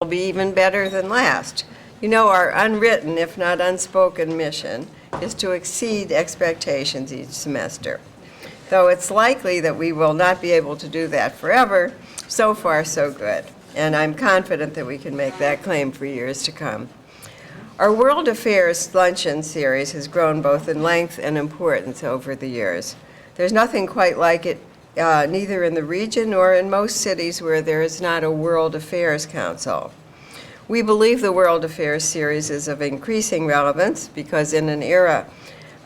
will be even better than last. You know, our unwritten, if not unspoken mission is to exceed expectations each semester. Though it's likely that we will not be able to do that forever, so far so good. And I'm confident that we can make that claim for years to come. Our World Affairs Luncheon series has grown both in length and importance over the years. There's nothing quite like it, neither in the region nor in most cities where there is not a World Affairs Council. We believe the World Affairs series is of increasing relevance because in an era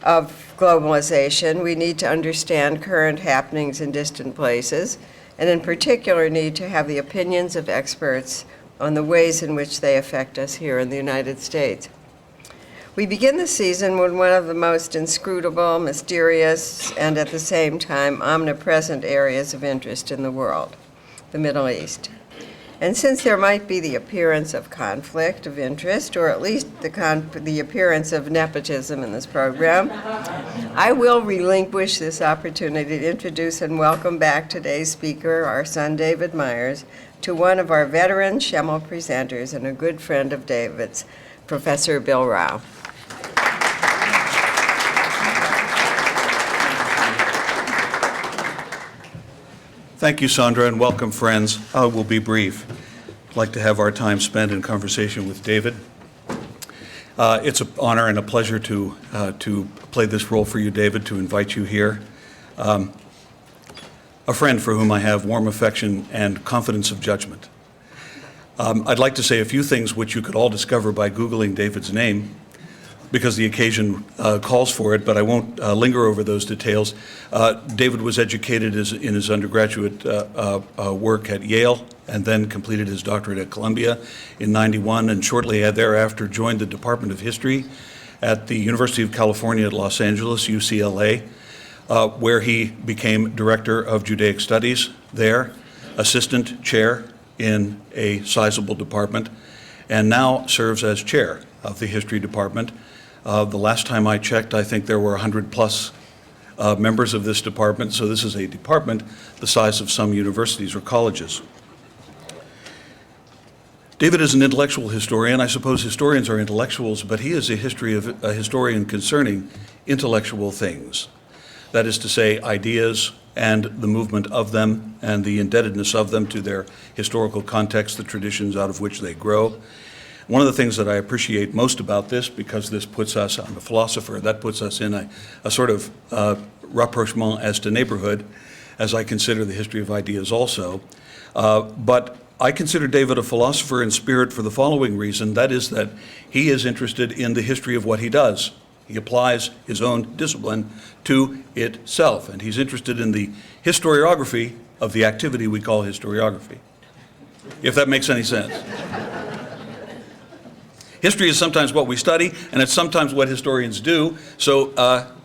of globalization, we need to understand current happenings in distant places, and in particular need to have the opinions of experts on the ways in which they affect us here in the United States. We begin the season with one of the most inscrutable, mysterious, and at the same time omnipresent areas of interest in the world, the Middle East. And since there might be the appearance of conflict of interest, or at least the appearance of nepotism in this program, I will relinquish this opportunity to introduce and welcome back today's speaker, our son David Myers, to one of our veteran Schemel presenters and a good friend of David's, Professor Bill Rao. Thank you, Sandra, and welcome, friends. I will be brief. I'd like to have our time spent in conversation with David. It's an honor and a pleasure to play this role for you, David, to invite you here. A friend for whom I have warm affection and confidence of judgment. I'd like to say a few things which you could all discover by Googling David's name, because the occasion calls for it, but I won't linger over those details. David was educated in his undergraduate work at Yale and then completed his doctorate at Columbia in '91, and shortly thereafter joined the Department of History at the University of California at Los Angeles, UCLA, where he became Director of Judaic Studies there, Assistant Chair in a sizable department, and now serves as Chair of the History Department. The last time I checked, I think there were 100 plus members of this department, so this is a department the size of some universities or colleges. David is an intellectual historian. I suppose historians are intellectuals, but he is a historian concerning intellectual things. That is to say, ideas and the movement of them and the indebtedness of them to their historical context, the traditions out of which they grow. One of the things that I appreciate most about this, because this puts us, I'm a philosopher, that puts us in a sort of rapprochement as to neighborhood, as I consider the history of ideas also. But I consider David a philosopher in spirit for the following reason, that is that he is interested in the history of what he does. He applies his own discipline to itself, and he's interested in the historiography of the activity we call historiography, if that makes any sense. History is sometimes what we study, and it's sometimes what historians do. So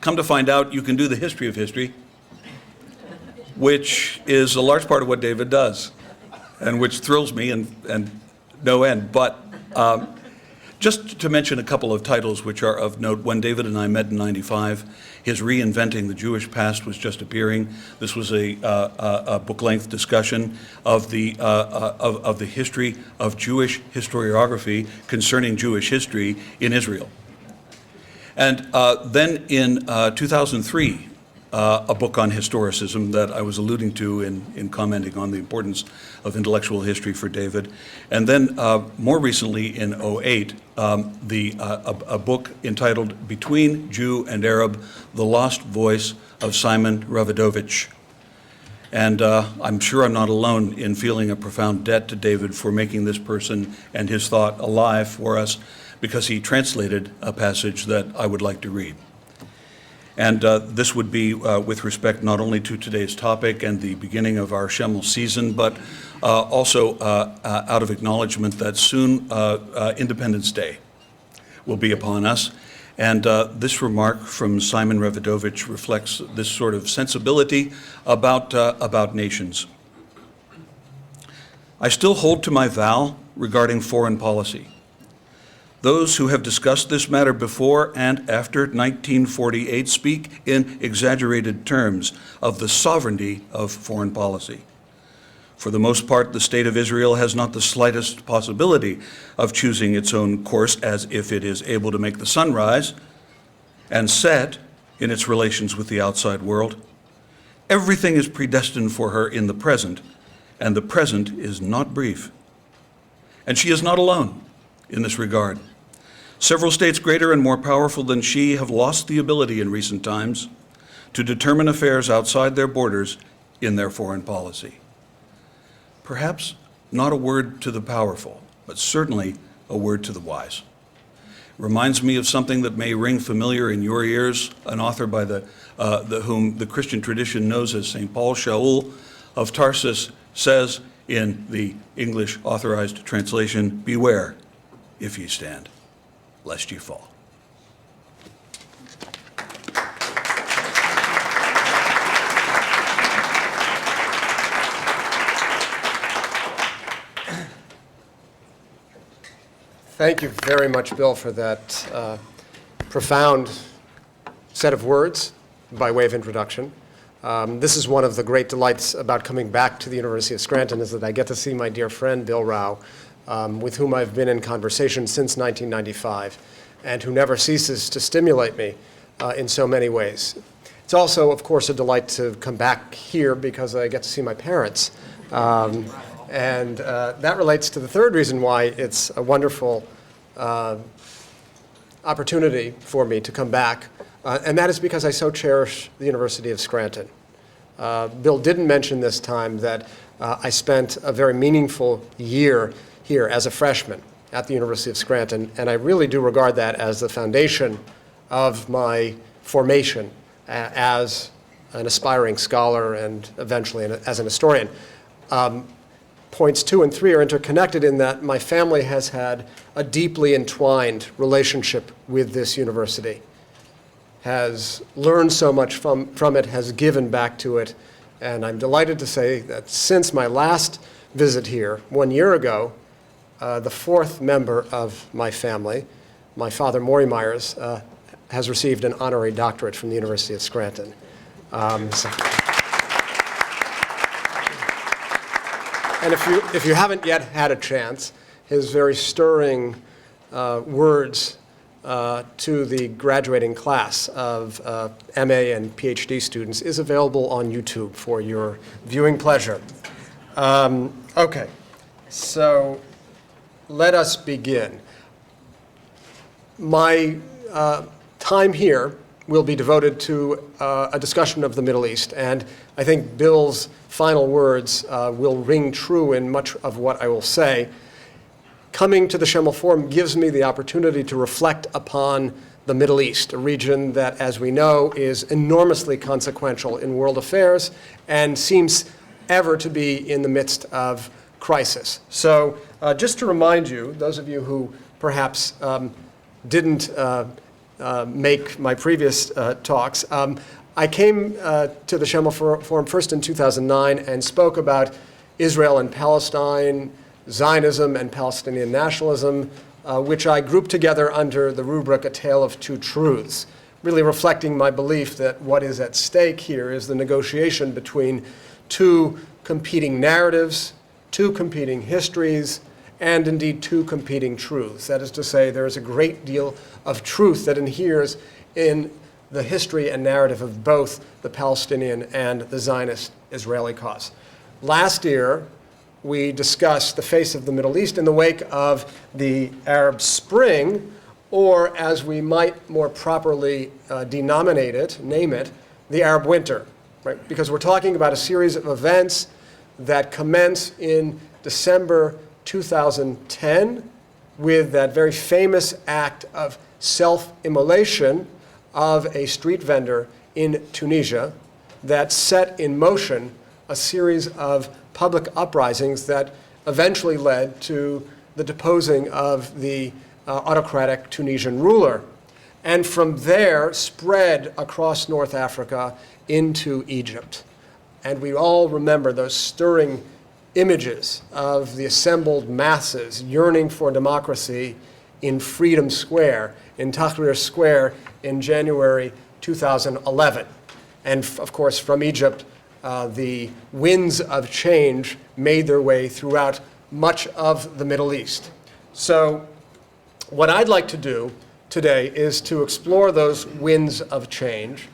come to find out, you can do the history of history, which is a large part of what David does, and which thrills me and no end. But just to mention a couple of titles which are of note, when David and I met in '95, his Reinventing the Jewish Past was just appearing. This was a book-length discussion of the history of Jewish historiography concerning Jewish history in Israel. And then in 2003, a book on historicism that I was alluding to in commenting on the importance of intellectual history for David. And then more recently in '08, a book entitled Between Jew and Arab, The Lost Voice of Simon Ravidovich. And I'm sure I'm not alone in feeling a profound debt to David for making this person and his thought alive for us, because he translated a passage that I would like to read. And this would be with respect not only to today's topic and the beginning of our Schemel season, but also out of acknowledgement that soon Independence Day will be upon us. And this remark from Simon Ravidovich reflects this sort of sensibility about nations. I still hold to my vow regarding foreign policy. Those who have discussed this matter before and after 1948 speak in exaggerated terms of the sovereignty of foreign policy. For the most part, the state of Israel has not the slightest possibility of choosing its own course as if it is able to make the sun rise and set in its relations with the outside world. Everything is predestined for her in the present, and the present is not brief. And she is not alone in this regard. Several states greater and more powerful than she have lost the ability in recent times to determine affairs outside their borders in their foreign policy. Perhaps not a word to the powerful, but certainly a word to the wise. Reminds me of something that may ring familiar in your ears, an author by whom the Christian tradition knows as St. Paul. Shaul of Tarsus says in the English authorized translation, "Beware if ye stand, lest ye fall." Thank you very much, Bill, for that profound set of words by way of introduction. This is one of the great delights about coming back to the University of Scranton, is that I get to see my dear friend Bill Rao, with whom I've been in conversation since 1995, and who never ceases to stimulate me in so many ways. It's also, of course, a delight to come back here because I get to see my parents. And that relates to the third reason why it's a wonderful opportunity for me to come back, and that is because I so cherish the University of Scranton. Bill didn't mention this time that I spent a very meaningful year here as a freshman at the University of Scranton, and I really do regard that as the foundation of my formation as an aspiring scholar and eventually as an historian. Points 2 and 3 are interconnected in that my family has had a deeply entwined relationship with this university, has learned so much from it, has given back to it, and I'm delighted to say that since my last visit here 1 year ago, the fourth member of my family, my father, Maury Myers, has received an honorary doctorate from the University of Scranton. And if you haven't yet had a chance, his very stirring words to the graduating class of MA and Ph.D. students is available on YouTube for your viewing pleasure. Okay, so let us begin. My time here will be devoted to a discussion of the Middle East, and I think Bill's final words will ring true in much of what I will say. Coming to the Schemel Forum gives me the opportunity to reflect upon the Middle East, a region that, as we know, is enormously consequential in world affairs and seems ever to be in the midst of crisis. So just to remind you, those of you who perhaps didn't make my previous talks, I came to the Schemel Forum first in 2009 and spoke about Israel and Palestine, Zionism and Palestinian nationalism, which I grouped together under the rubric A Tale of Two Truths, really reflecting my belief that what is at stake here is the negotiation between two competing narratives, two competing histories, and indeed two competing truths. That is to say, there is a great deal of truth that inheres in the history and narrative of both the Palestinian and the Zionist Israeli cause. Last year, we discussed the face of the Middle East in the wake of the Arab Spring, or as we might more properly name it, the Arab Winter, right? Because we're talking about a series of events that commence in December 2010 with that very famous act of self-immolation of a street vendor in Tunisia that set in motion a series of public uprisings that eventually led to the deposing of the autocratic Tunisian ruler, and from there spread across North Africa into Egypt. And we all remember those stirring images of the assembled masses yearning for democracy in Freedom Square, in Tahrir Square in January 2011. And of course, from Egypt, the winds of change made their way throughout much of the Middle East. So what I'd like to do today is to explore those winds of change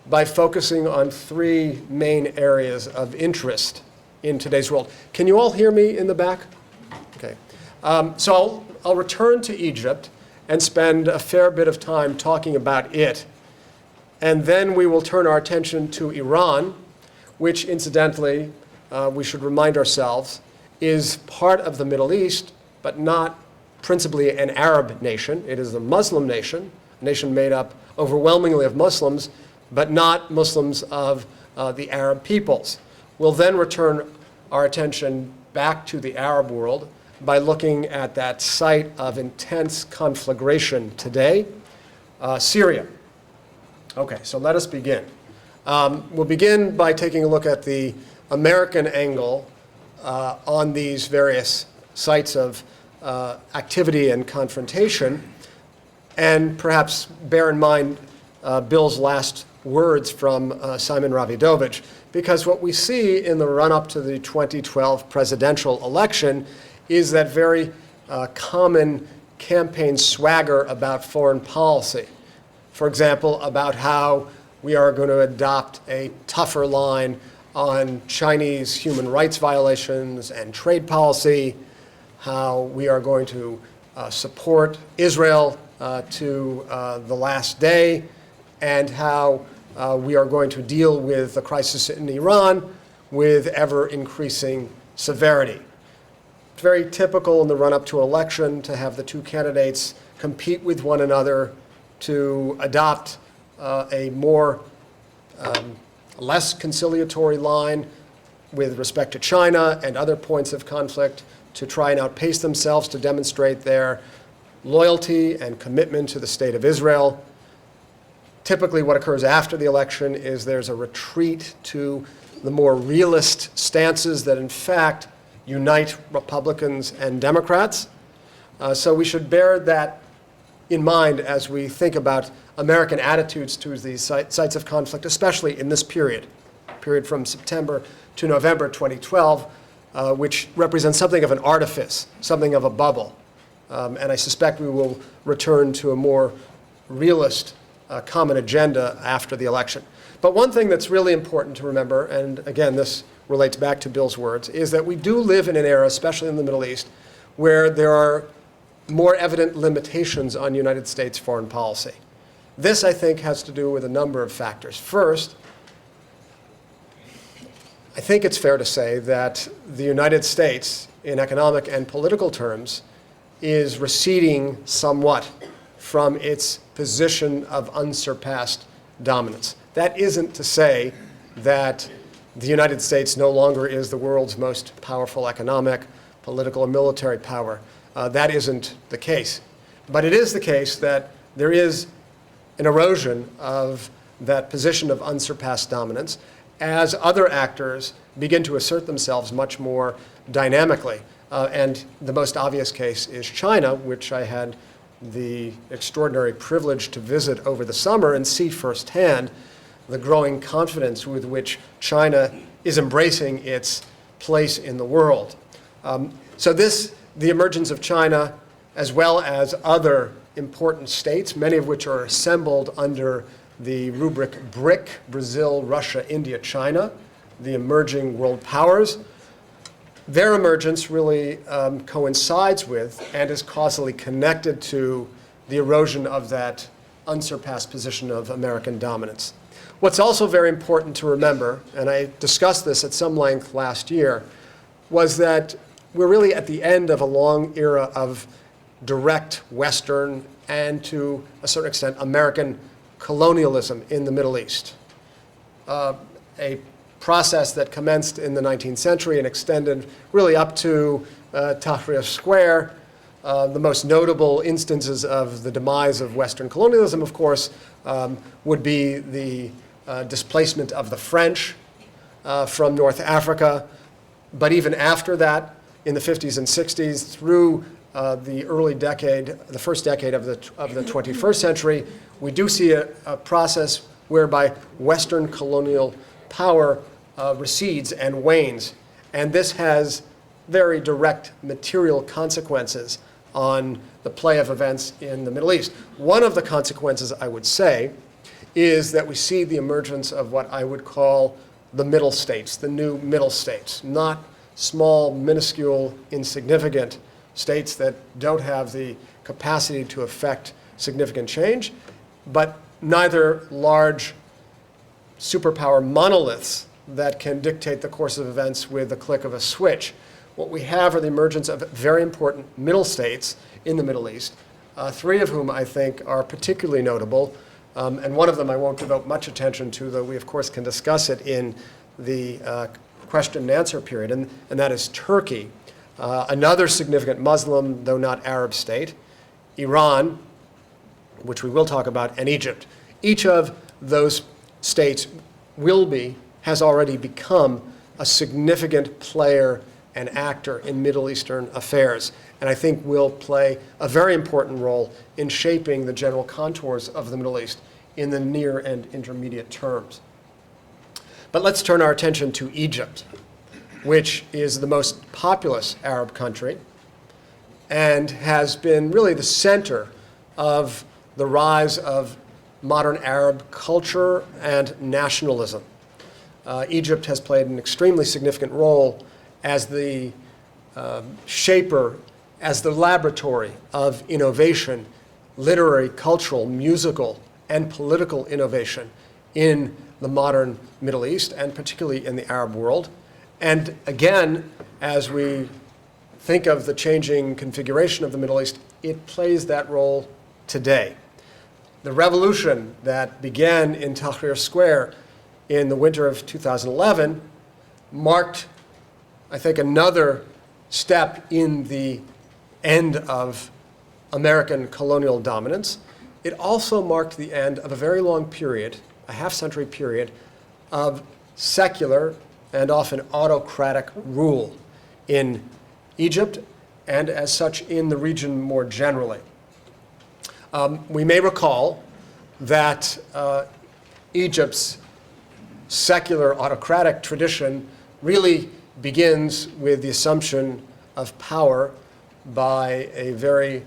by focusing on three main areas of interest in today's world. Can you all hear me in the back? Okay. So I'll return to Egypt and spend a fair bit of time talking about it. And then we will turn our attention to Iran, which incidentally, we should remind ourselves, is part of the Middle East, but not principally an Arab nation. It is a Muslim nation, a nation made up overwhelmingly of Muslims, but not Muslims of the Arab peoples. We'll then return our attention back to the Arab world by looking at that site of intense conflagration today, Syria. Okay, so let us begin. We'll begin by taking a look at the American angle on these various sites of activity and confrontation, and perhaps bear in mind Bill's last words from Simon Ravidovich, because what we see in the run-up to the 2012 presidential election is that very common campaign swagger about foreign policy. For example, about how we are going to adopt a tougher line on Chinese human rights violations and trade policy, how we are going to support Israel to the last day, and how we are going to deal with the crisis in Iran with ever-increasing severity. It's very typical in the run-up to an election to have the two candidates compete with one another to adopt a more less conciliatory line with respect to China and other points of conflict, to try and outpace themselves, to demonstrate their loyalty and commitment to the state of Israel. Typically what occurs after the election is there's a retreat to the more realist stances that in fact unite Republicans and Democrats. So we should bear that in mind as we think about American attitudes to these sites of conflict, especially in this period from September to November 2012, which represents something of an artifice, something of a bubble. And I suspect we will return to a more realist common agenda after the election. But one thing that's really important to remember, and again, this relates back to Bill's words, is that we do live in an era, especially in the Middle East, where there are more evident limitations on United States foreign policy. This, I think, has to do with a number of factors. First, I think it's fair to say that the United States, in economic and political terms, is receding somewhat from its position of unsurpassed dominance. That isn't to say that the United States no longer is the world's most powerful economic, political, and military power. That isn't the case. But it is the case that there is an erosion of that position of unsurpassed dominance as other actors begin to assert themselves much more dynamically. And the most obvious case is China, which I had the extraordinary privilege to visit over the summer and see firsthand the growing confidence with which China is embracing its place in the world. So the emergence of China, as well as other important states, many of which are assembled under the rubric BRIC, Brazil, Russia, India, China, the emerging world powers, their emergence really coincides with and is causally connected to the erosion of that unsurpassed position of American dominance. What's also very important to remember, and I discussed this at some length last year, was that we're really at the end of a long era of direct Western and, to a certain extent, American colonialism in the Middle East. A process that commenced in the 19th century and extended really up to Tahrir Square. The most notable instances of the demise of Western colonialism, of course, would be the displacement of the French from North Africa. But even after that, in the 50s and 60s, through the early decade, the first decade of the 21st century, we do see a process whereby Western colonial power recedes and wanes. And this has very direct material consequences on the play of events in the Middle East. One of the consequences, I would say, is that we see the emergence of what I would call the middle states, the new middle states, not small, minuscule, insignificant states that don't have the capacity to affect significant change, but neither large superpower monoliths that can dictate the course of events with the click of a switch. What we have are the emergence of very important middle states in the Middle East, three of whom I think are particularly notable. And one of them I won't devote much attention to, though we, of course, can discuss it in the question and answer period, and that is Turkey, another significant Muslim, though not Arab state, Iran, which we will talk about, and Egypt. Each of those states has already become a significant player and actor in Middle Eastern affairs, and I think will play a very important role in shaping the general contours of the Middle East in the near and intermediate terms. But let's turn our attention to Egypt, which is the most populous Arab country and has been really the center of the rise of modern Arab culture and nationalism. Egypt has played an extremely significant role as the shaper, as the laboratory of innovation, literary, cultural, musical, and political innovation in the modern Middle East, and particularly in the Arab world. And again, as we think of the changing configuration of the Middle East, it plays that role today. The revolution that began in Tahrir Square in the winter of 2011 marked, I think, another step in the end of American colonial dominance. It also marked the end of a very long period, a half-century period, of secular and often autocratic rule in Egypt and as such in the region more generally. We may recall that Egypt's secular autocratic tradition really begins with the assumption of power by a very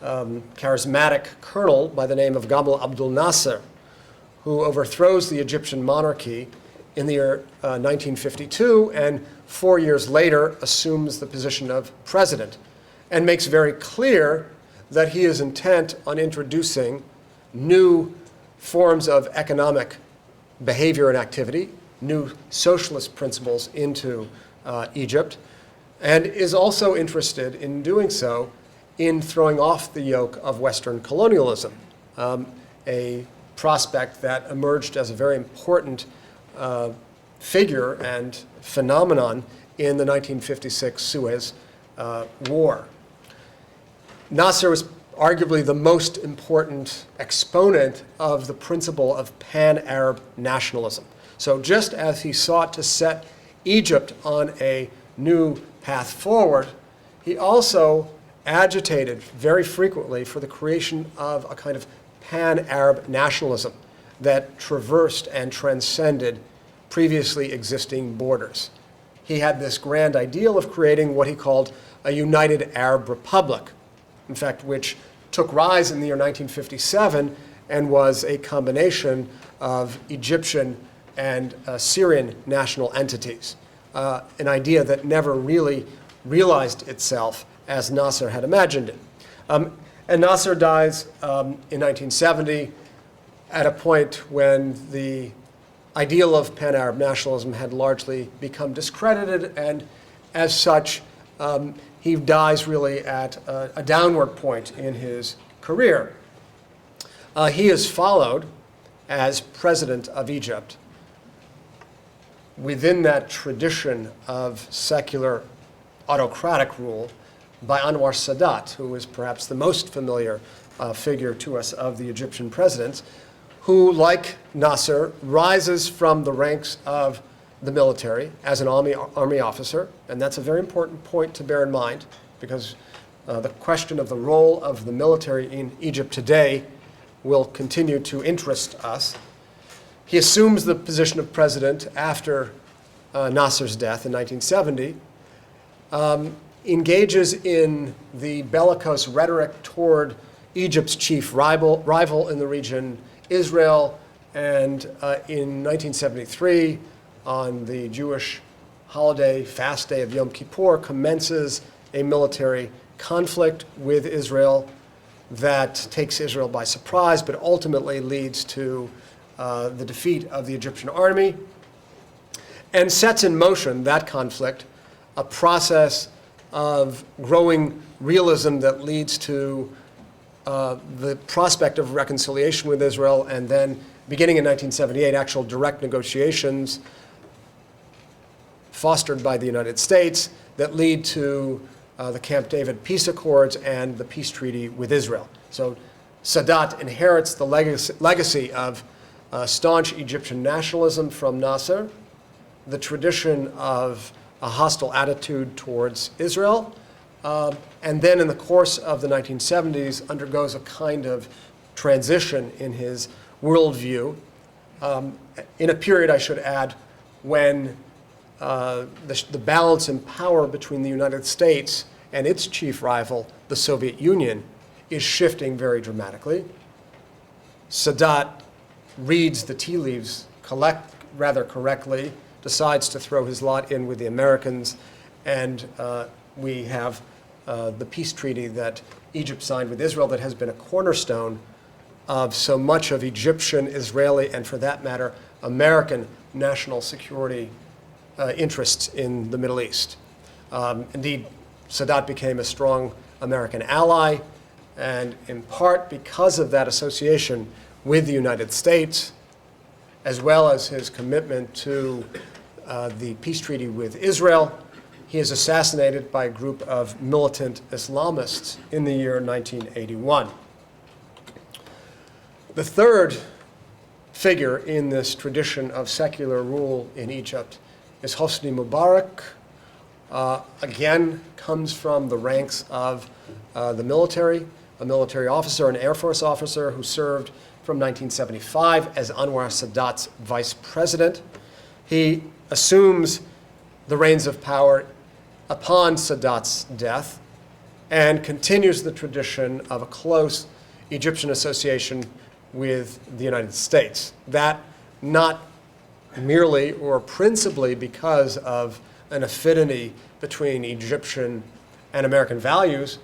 charismatic colonel by the name of Gamal Abdel Nasser, who overthrows the Egyptian monarchy in the year 1952 and 4 years later assumes the position of president and makes very clear that he is intent on introducing new forms of economic behavior and activity, new socialist principles into Egypt, and is also interested in doing so in throwing off the yoke of Western colonialism, a prospect that emerged as a very important figure and phenomenon in the 1956 Suez War. Nasser was arguably the most important exponent of the principle of pan-Arab nationalism. So just as he sought to set Egypt on a new path forward, he also agitated very frequently for the creation of a kind of pan-Arab nationalism that traversed and transcended previously existing borders. He had this grand ideal of creating what he called a united Arab republic, in fact, which took rise in the year 1957 and was a combination of Egyptian and Syrian national entities, an idea that never really realized itself as Nasser had imagined it. And Nasser dies in 1970 at a point when the ideal of pan-Arab nationalism had largely become discredited, and as such, he dies really at a downward point in his career. He is followed as president of Egypt within that tradition of secular autocratic rule by Anwar Sadat, who is perhaps the most familiar figure to us of the Egyptian presidents, who, like Nasser, rises from the ranks of the military as an army officer, and that's a very important point to bear in mind, because the question of the role of the military in Egypt today will continue to interest us. He assumes the position of president after Nasser's death in 1970, engages in the bellicose rhetoric toward Egypt's chief rival in the region, Israel, and in 1973, on the Jewish holiday, fast day of Yom Kippur, commences a military conflict with Israel that takes Israel by surprise, but ultimately leads to the defeat of the Egyptian army and sets in motion that conflict, a process of growing realism that leads to the prospect of reconciliation with Israel, and then beginning in 1978, actual direct negotiations fostered by the United States that lead to the Camp David peace accords and the peace treaty with Israel. So Sadat inherits the legacy of staunch Egyptian nationalism from Nasser, the tradition of a hostile attitude towards Israel, and then in the course of the 1970s undergoes a kind of transition in his worldview, in a period, I should add, when the balance in power between the United States and its chief rival, the Soviet Union, is shifting very dramatically. Sadat reads the tea leaves rather correctly, decides to throw his lot in with the Americans, and we have the peace treaty that Egypt signed with Israel that has been a cornerstone of so much of Egyptian, Israeli, and for that matter, American national security interests in the Middle East. Indeed, Sadat became a strong American ally, and in part because of that association with the United States, as well as his commitment to the peace treaty with Israel, he is assassinated by a group of militant Islamists in the year 1981. The third figure in this tradition of secular rule in Egypt is Hosni Mubarak. Again, comes from the ranks of the military, a military officer, an Air Force officer who served from 1975 as Anwar Sadat's vice president. He assumes the reins of power upon Sadat's death and continues the tradition of a close Egyptian association with the United States. That not merely or principally because of an affinity between Egyptian and American values,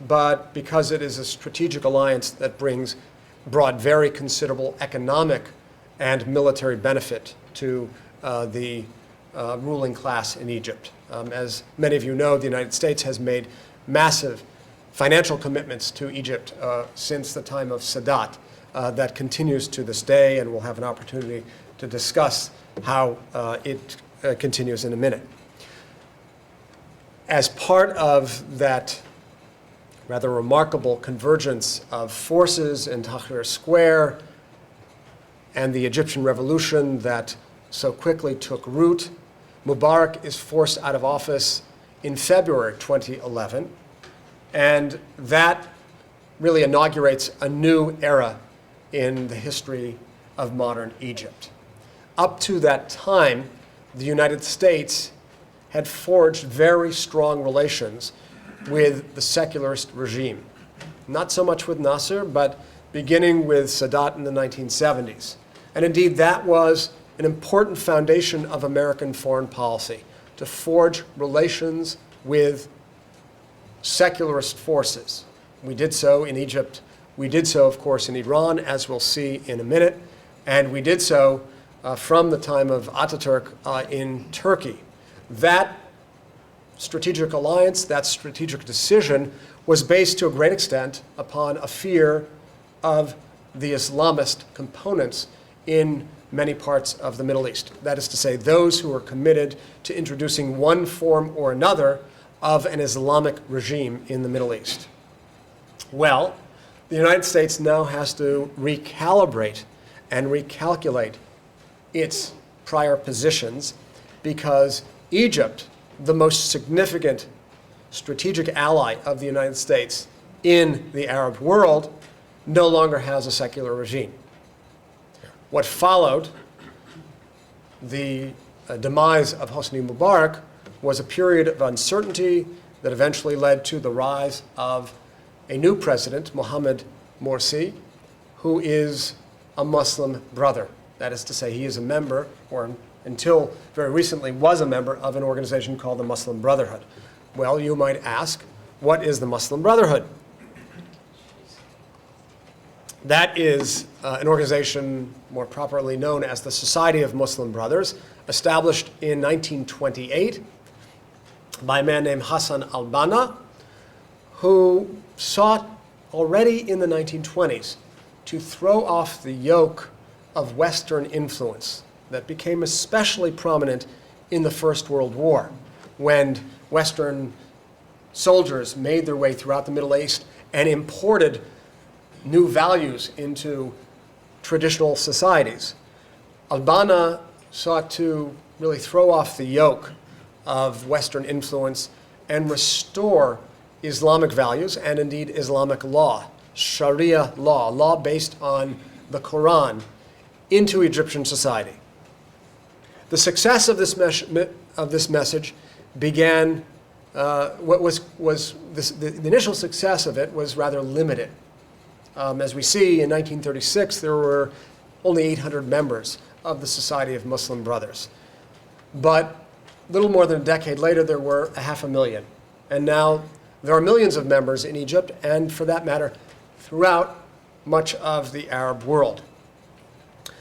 but because it is a strategic alliance that brought very considerable economic and military benefit to the ruling class in Egypt. As many of you know, the United States has made massive financial commitments to Egypt since the time of Sadat that continues to this day, and we'll have an opportunity to discuss how it continues in a minute. As part of that rather remarkable convergence of forces in Tahrir Square and the Egyptian revolution that so quickly took root, Mubarak is forced out of office in February 2011, and that really inaugurates a new era in the history of modern Egypt. Up to that time, the United States had forged very strong relations with the secularist regime. Not so much with Nasser, but beginning with Sadat in the 1970s. And indeed, that was an important foundation of American foreign policy, to forge relations with secularist forces. We did so in Egypt. We did so, of course, in Iran, as we'll see in a minute. And we did so from the time of Ataturk in Turkey. That strategic alliance, that strategic decision, was based to a great extent upon a fear of the Islamist components in many parts of the Middle East. That is to say, those who are committed to introducing one form or another of an Islamic regime in the Middle East. Well, the United States now has to recalibrate and recalculate its prior positions because Egypt, the most significant strategic ally of the United States in the Arab world, no longer has a secular regime. What followed the demise of Hosni Mubarak was a period of uncertainty that eventually led to the rise of a new president, Mohammed Morsi, who is a Muslim brother. That is to say, he is a member, or until very recently was a member, of an organization called the Muslim Brotherhood. Well, you might ask, what is the Muslim Brotherhood? That is an organization more properly known as the Society of Muslim Brothers, established in 1928 by a man named Hassan al-Banna, who sought already in the 1920s to throw off the yoke of Western influence that became especially prominent in the First World War, when Western soldiers made their way throughout the Middle East and imported new values into traditional societies. Al-Banna sought to really throw off the yoke of Western influence and restore Islamic values and indeed Islamic law, Sharia law, law based on the Quran, into Egyptian society. The success of this message began, the initial success of it was rather limited. As we see, in 1936, there were only 800 members of the Society of Muslim Brothers. But little more than a decade later, there were 500,000. And now there are millions of members in Egypt, and for that matter, throughout much of the Arab world.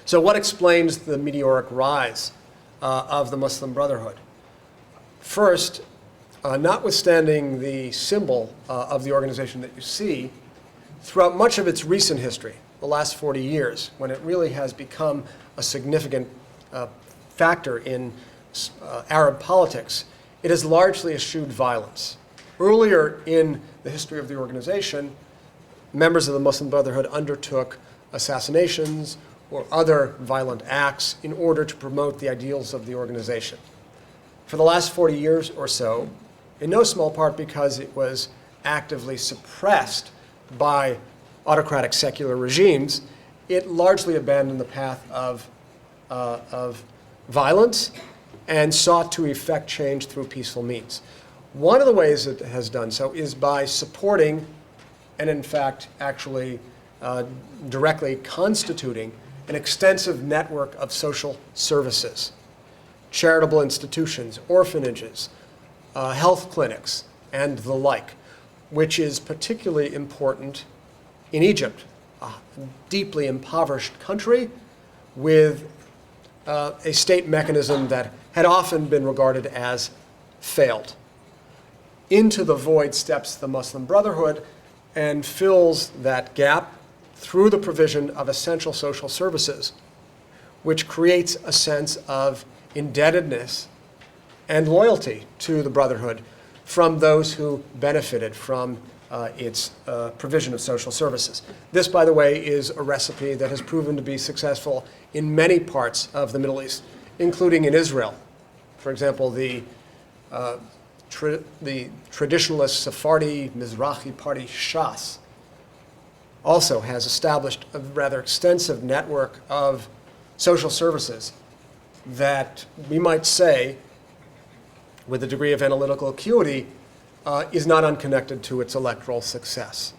So what explains the meteoric rise of the Muslim Brotherhood? First, notwithstanding the symbol of the organization that you see, throughout much of its recent history, the last 40 years, when it really has become a significant factor in Arab politics, it has largely eschewed violence. Earlier in the history of the organization, members of the Muslim Brotherhood undertook assassinations or other violent acts in order to promote the ideals of the organization. For the last 40 years or so, in no small part because it was actively suppressed by autocratic secular regimes, it largely abandoned the path of violence and sought to effect change through peaceful means. One of the ways it has done so is by supporting and in fact actually directly constituting an extensive network of social services, charitable institutions, orphanages, health clinics, and the like, which is particularly important in Egypt, a deeply impoverished country with a state mechanism that had often been regarded as failed. Into the void steps the Muslim Brotherhood and fills that gap through the provision of essential social services, which creates a sense of indebtedness and loyalty to the Brotherhood from those who benefited from its provision of social services. This, by the way, is a recipe that has proven to be successful in many parts of the Middle East, including in Israel. For example, the traditionalist Sephardi Mizrahi party Shas also has established a rather extensive network of social services that we might say, with a degree of analytical acuity, is not unconnected to its electoral success.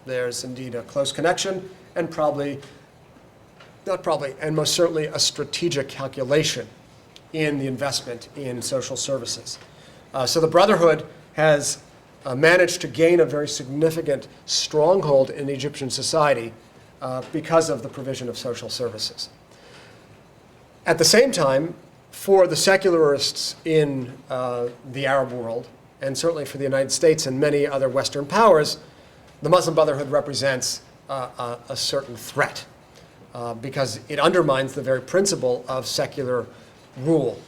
There's indeed a close connection and and most certainly a strategic calculation in the investment in social services. So the Brotherhood has managed to gain a very significant stronghold in Egyptian society because of the provision of social services. At the same time, for the secularists in the Arab world, and certainly for the United States and many other Western powers, the Muslim Brotherhood represents a certain threat because it undermines the very principle of secular rule.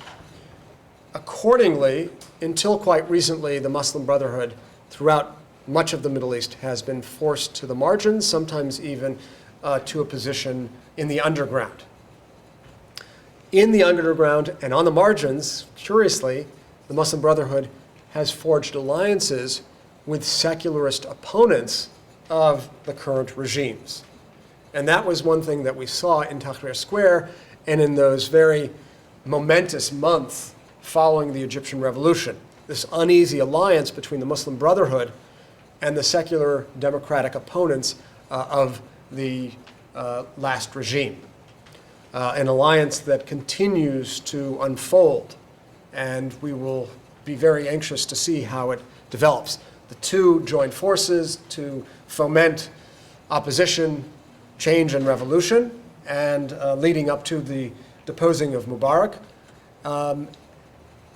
Accordingly, until quite recently, the Muslim Brotherhood throughout much of the Middle East has been forced to the margins, sometimes even to a position in the underground. In the underground and on the margins, curiously, the Muslim Brotherhood has forged alliances with secularist opponents of the current regimes. And that was one thing that we saw in Tahrir Square and in those very momentous month following the Egyptian revolution, this uneasy alliance between the Muslim Brotherhood and the secular democratic opponents of the last regime. An alliance that continues to unfold, and we will be very anxious to see how it develops. The two joined forces to foment opposition, change, and revolution, and leading up to the deposing of Mubarak.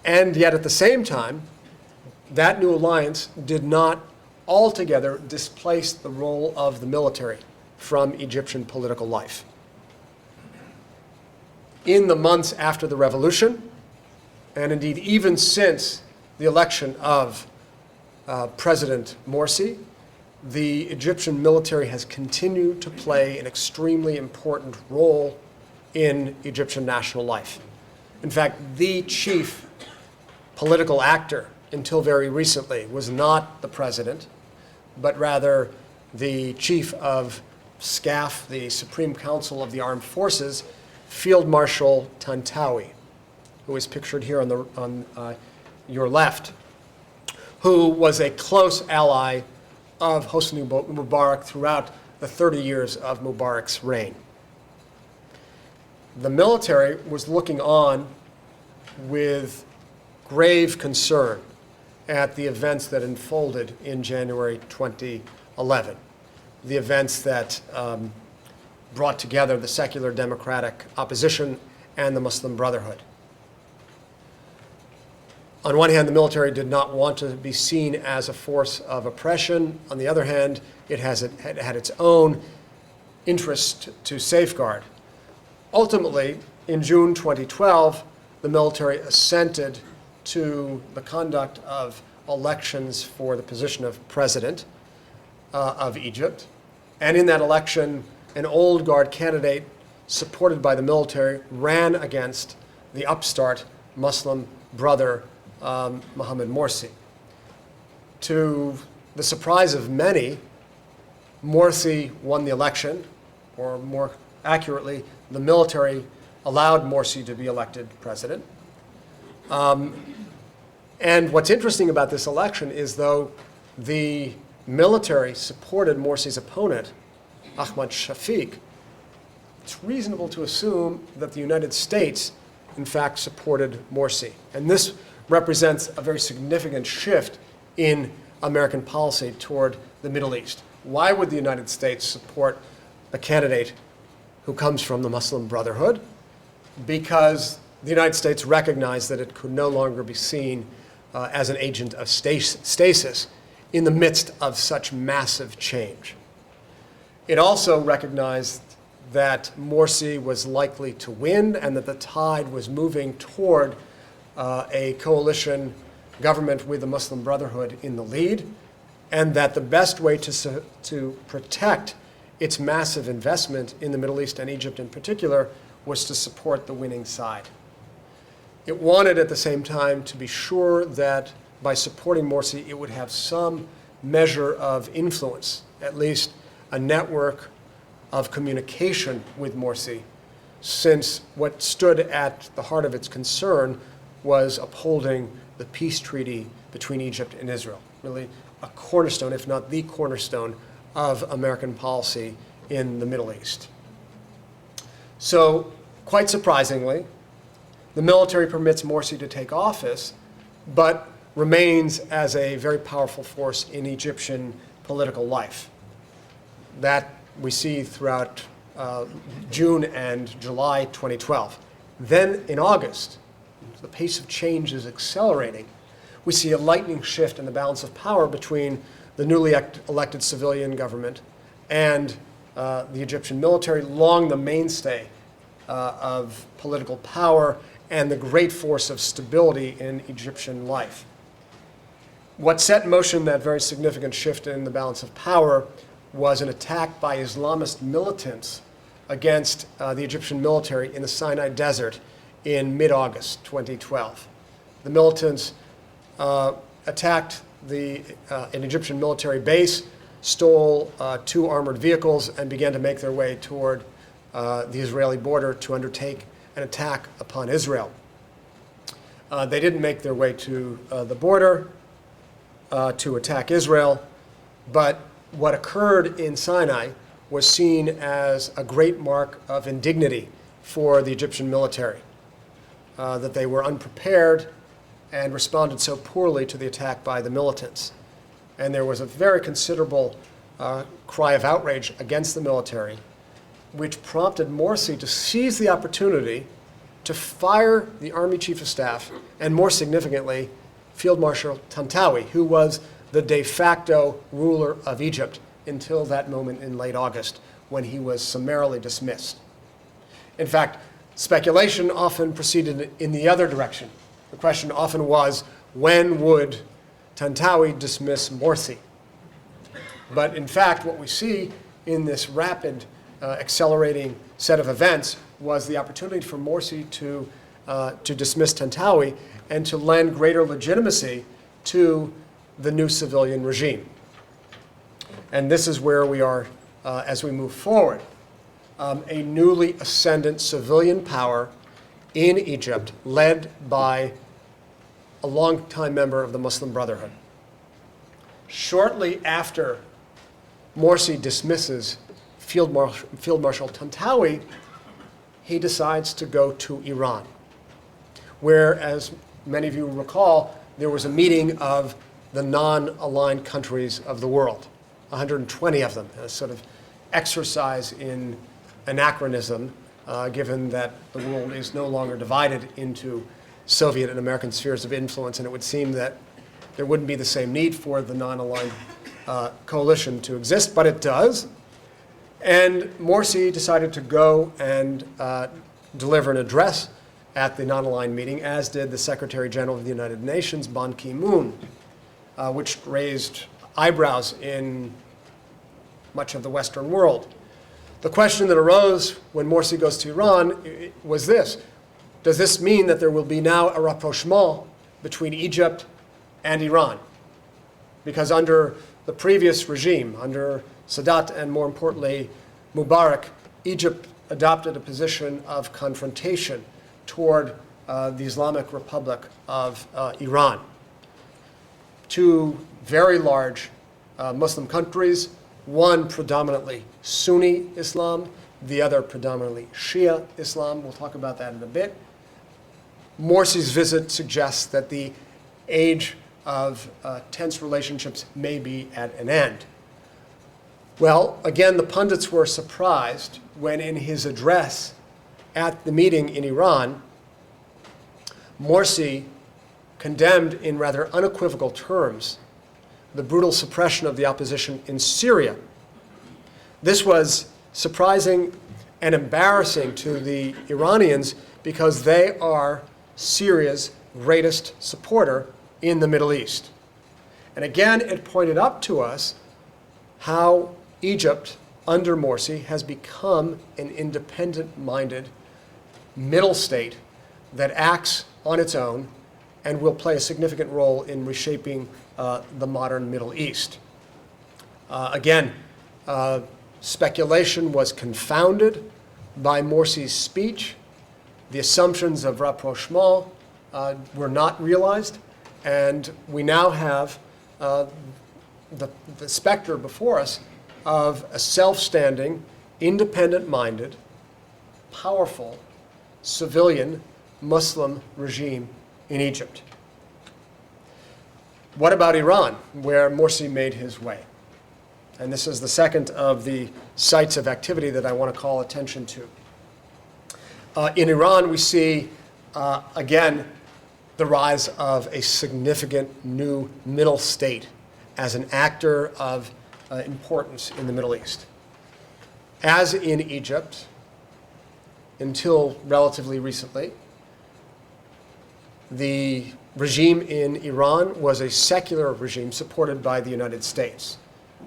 And yet at the same time, that new alliance did not altogether displace the role of the military from Egyptian political life. In the months after the revolution, and indeed even since the election of President Morsi, the Egyptian military has continued to play an extremely important role in Egyptian national life. In fact, the chief political actor until very recently was not the president, but rather the chief of SCAF, the Supreme Council of the Armed Forces, Field Marshal Tantawi, who is pictured here on your left, who was a close ally of Hosni Mubarak throughout the 30 years of Mubarak's reign. The military was looking on with grave concern at the events that unfolded in January 2011, the events that brought together the secular democratic opposition and the Muslim Brotherhood. On one hand, the military did not want to be seen as a force of oppression. On the other hand, it had its own interest to safeguard. Ultimately, in June 2012, the military assented to the conduct of elections for the position of president of Egypt. And in that election, an old guard candidate supported by the military ran against the upstart Muslim brother Mohamed Morsi. To the surprise of many, Morsi won the election, or more accurately, the military allowed Morsi to be elected president. And what's interesting about this election is, though the military supported Morsi's opponent, Ahmad Shafiq, it's reasonable to assume that the United States, in fact, supported Morsi. And this represents a very significant shift in American policy toward the Middle East. Why would the United States support a candidate who comes from the Muslim Brotherhood? Because the United States recognized that it could no longer be seen as an agent of stasis in the midst of such massive change. It also recognized that Morsi was likely to win and that the tide was moving toward a coalition government with the Muslim Brotherhood in the lead, and that the best way to protect its massive investment in the Middle East and Egypt in particular was to support the winning side. It wanted at the same time to be sure that by supporting Morsi, it would have some measure of influence, at least a network of communication with Morsi, since what stood at the heart of its concern was upholding the peace treaty between Egypt and Israel, really a cornerstone, if not the cornerstone, of American policy in the Middle East. So, quite surprisingly, the military permits Morsi to take office, but remains as a very powerful force in Egyptian political life. That we see throughout June and July 2012. Then in August, the pace of change is accelerating. We see a lightning shift in the balance of power between the newly elected civilian government and the Egyptian military, long the mainstay of political power and the great force of stability in Egyptian life. What set in motion that very significant shift in the balance of power was an attack by Islamist militants against the Egyptian military in the Sinai Desert in mid-August 2012. The militants attacked an Egyptian military base, stole 2 armored vehicles, and began to make their way toward the Israeli border to undertake an attack upon Israel. They didn't make their way to the border to attack Israel, but what occurred in Sinai was seen as a great mark of indignity for the Egyptian military, that they were unprepared and responded so poorly to the attack by the militants. And there was a very considerable cry of outrage against the military, which prompted Morsi to seize the opportunity to fire the Army Chief of Staff, and more significantly, Field Marshal Tantawi, who was the de facto ruler of Egypt until that moment in late August, when he was summarily dismissed. In fact, speculation often proceeded in the other direction. The question often was, when would Tantawi dismiss Morsi? But in fact, what we see in this rapid, accelerating set of events was the opportunity for Morsi to dismiss Tantawi and to lend greater legitimacy to the new civilian regime. And this is where we are as we move forward. A newly ascendant civilian power in Egypt, led by a longtime member of the Muslim Brotherhood. Shortly after Morsi dismisses Field Marshal Tantawi, he decides to go to Iran, where, as many of you recall, there was a meeting of the non-aligned countries of the world, 120 of them, a sort of exercise in anachronism, given that the world is no longer divided into Soviet and American spheres of influence, and it would seem that there wouldn't be the same need for the non-aligned coalition to exist, but it does. And Morsi decided to go and deliver an address at the non-aligned meeting, as did the Secretary General of the United Nations, Ban Ki-moon, which raised eyebrows in much of the Western world. The question that arose when Morsi goes to Iran was this: does this mean that there will be now a rapprochement between Egypt and Iran? Because under the previous regime, under Sadat and more importantly Mubarak, Egypt adopted a position of confrontation toward the Islamic Republic of Iran. Two very large Muslim countries, one predominantly Sunni Islam, the other predominantly Shia Islam. We'll talk about that in a bit. Morsi's visit suggests that the age of tense relationships may be at an end. Well, again, the pundits were surprised when in his address at the meeting in Iran, Morsi condemned in rather unequivocal terms the brutal suppression of the opposition in Syria. This was surprising and embarrassing to the Iranians because they are Syria's greatest supporter in the Middle East. And again, it pointed up to us how Egypt, under Morsi, has become an independent-minded middle state that acts on its own and will play a significant role in reshaping the modern Middle East. Again, speculation was confounded by Morsi's speech. The assumptions of rapprochement were not realized, and we now have the specter before us of a self-standing, independent-minded, powerful, civilian Muslim regime in Egypt. What about Iran, where Morsi made his way? And this is the second of the sites of activity that I want to call attention to. In Iran, we see, again, the rise of a significant new middle state as an actor of importance in the Middle East. As in Egypt, until relatively recently, the regime in Iran was a secular regime supported by the United States.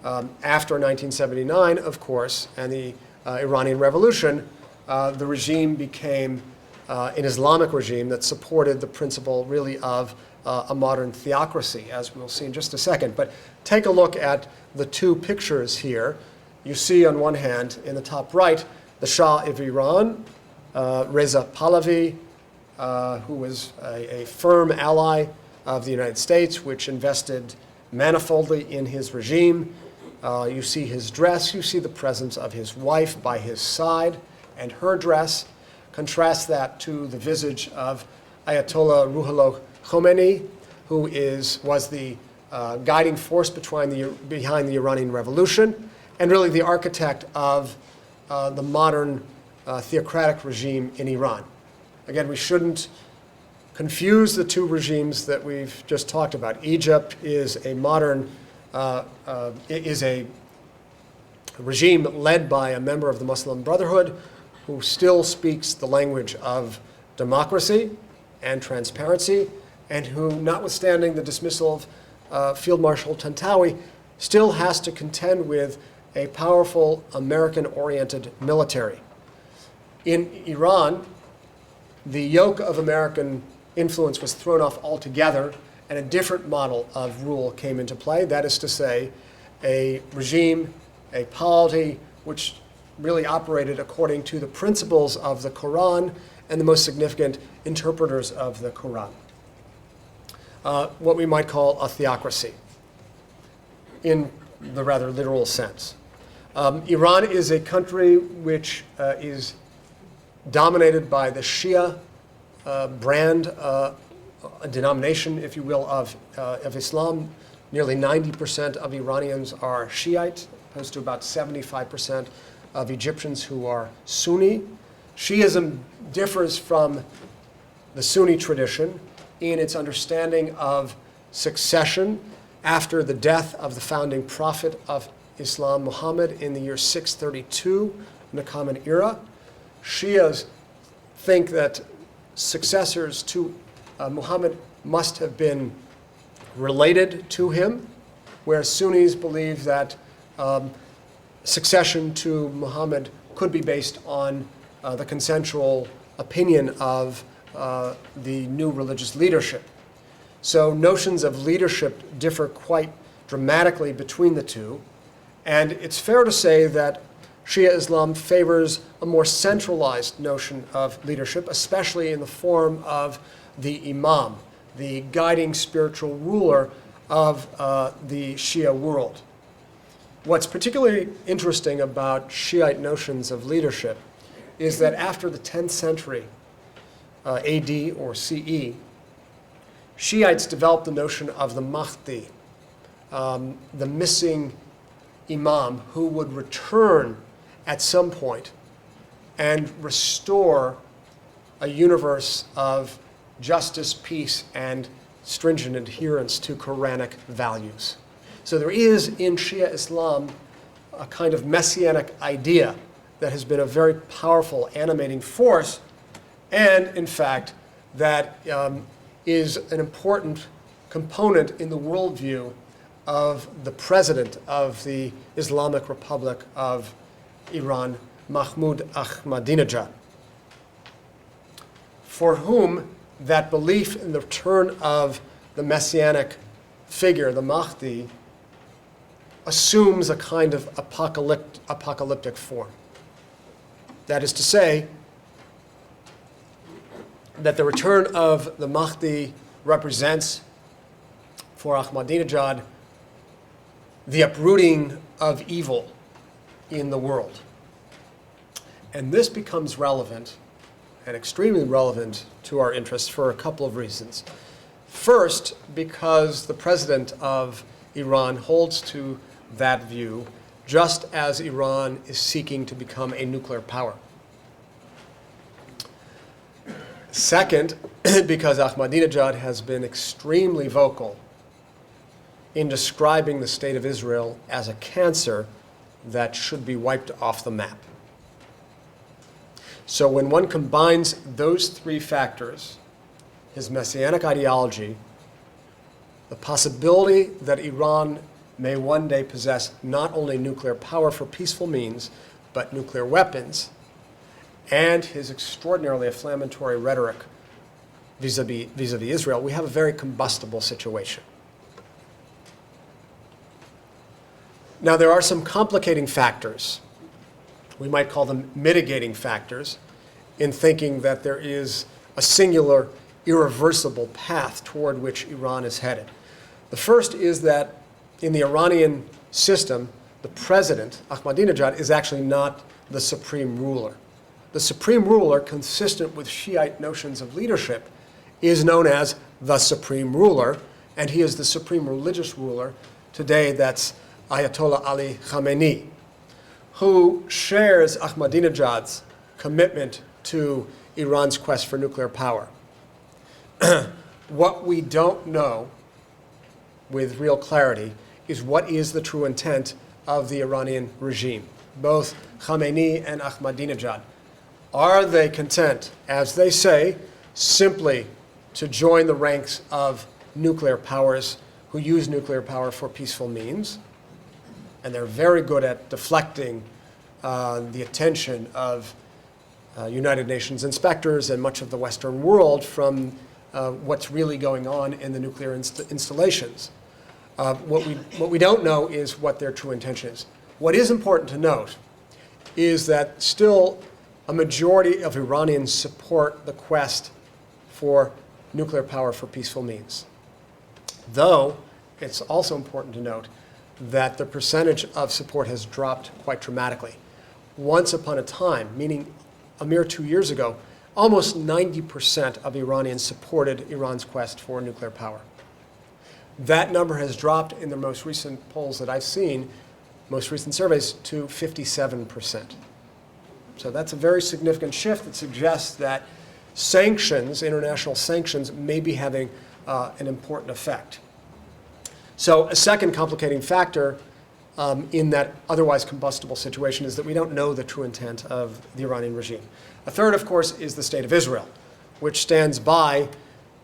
After 1979, of course, and the Iranian Revolution, the regime became an Islamic regime that supported the principle really of a modern theocracy, as we'll see in just a second. But take a look at the two pictures here. You see on one hand, in the top right, the Shah of Iran, Reza Pahlavi, who was a firm ally of the United States, which invested manifoldly in his regime. You see his dress, you see the presence of his wife by his side and her dress. Contrast that to the visage of Ayatollah Ruhollah Khomeini, who was the guiding force behind the Iranian Revolution, and really the architect of the modern theocratic regime in Iran. Again, we shouldn't confuse the two regimes that we've just talked about. Egypt is a regime led by a member of the Muslim Brotherhood who still speaks the language of democracy and transparency, and who, notwithstanding the dismissal of Field Marshal Tantawi, still has to contend with a powerful American-oriented military. In Iran, the yoke of American influence was thrown off altogether, and a different model of rule came into play. That is to say, a regime, a polity, which really operated according to the principles of the Quran and the most significant interpreters of the Quran. What we might call a theocracy in the rather literal sense. Iran is a country which is dominated by the Shia brand, a denomination, if you will, of Islam. Nearly 90% of Iranians are Shiite, opposed to about 75% of Egyptians who are Sunni. Shiism differs from the Sunni tradition in its understanding of succession after the death of the founding prophet of Islam, Muhammad, in the year 632 in the Common Era. Shias think that successors to Muhammad must have been related to him, whereas Sunnis believe that succession to Muhammad could be based on the consensual opinion of the new religious leadership. So notions of leadership differ quite dramatically between the two, and it's fair to say that Shia Islam favors a more centralized notion of leadership, especially in the form of the imam, the guiding spiritual ruler of the Shia world. What's particularly interesting about Shiite notions of leadership is that after the 10th century AD or CE, Shiites developed the notion of the Mahdi, the missing imam who would return at some point and restore a universe of justice, peace, and stringent adherence to Quranic values. So there is in Shia Islam a kind of messianic idea that has been a very powerful animating force, and in fact, that is an important component in the worldview of the president of the Islamic Republic of Iran, Mahmoud Ahmadinejad, for whom that belief in the return of the messianic figure, the Mahdi, assumes a kind of apocalyptic form. That is to say, that the return of the Mahdi represents, for Ahmadinejad, the uprooting of evil in the world. And this becomes relevant, and extremely relevant to our interests, for a couple of reasons. First, because the president of Iran holds to that view, just as Iran is seeking to become a nuclear power. Second, because Ahmadinejad has been extremely vocal in describing the state of Israel as a cancer that should be wiped off the map. So when one combines those three factors, his messianic ideology, the possibility that Iran may one day possess not only nuclear power for peaceful means, but nuclear weapons, and his extraordinarily inflammatory rhetoric vis-a-vis Israel, we have a very combustible situation. Now, there are some complicating factors. We might call them mitigating factors in thinking that there is a singular, irreversible path toward which Iran is headed. The first is that in the Iranian system, the president, Ahmadinejad, is actually not the supreme ruler. The supreme ruler, consistent with Shiite notions of leadership, is known as the supreme ruler, and he is the supreme religious ruler today. That's Ayatollah Ali Khamenei, who shares Ahmadinejad's commitment to Iran's quest for nuclear power. What we don't know with real clarity is what is the true intent of the Iranian regime, both Khamenei and Ahmadinejad. Are they content, as they say, simply to join the ranks of nuclear powers who use nuclear power for peaceful means? And they're very good at deflecting the attention of United Nations inspectors and much of the Western world from what's really going on in the nuclear installations. What we don't know is what their true intention is. What is important to note is that still a majority of Iranians support the quest for nuclear power for peaceful means. Though it's also important to note that the percentage of support has dropped quite dramatically. Once upon a time, meaning a mere 2 years ago, almost 90% of Iranians supported Iran's quest for nuclear power. That number has dropped in the most recent polls that I've seen, most recent surveys, to 57%. So that's a very significant shift that suggests that sanctions, international sanctions, may be having an important effect. So a second complicating factor in that otherwise combustible situation is that we don't know the true intent of the Iranian regime. A third, of course, is the state of Israel, which stands by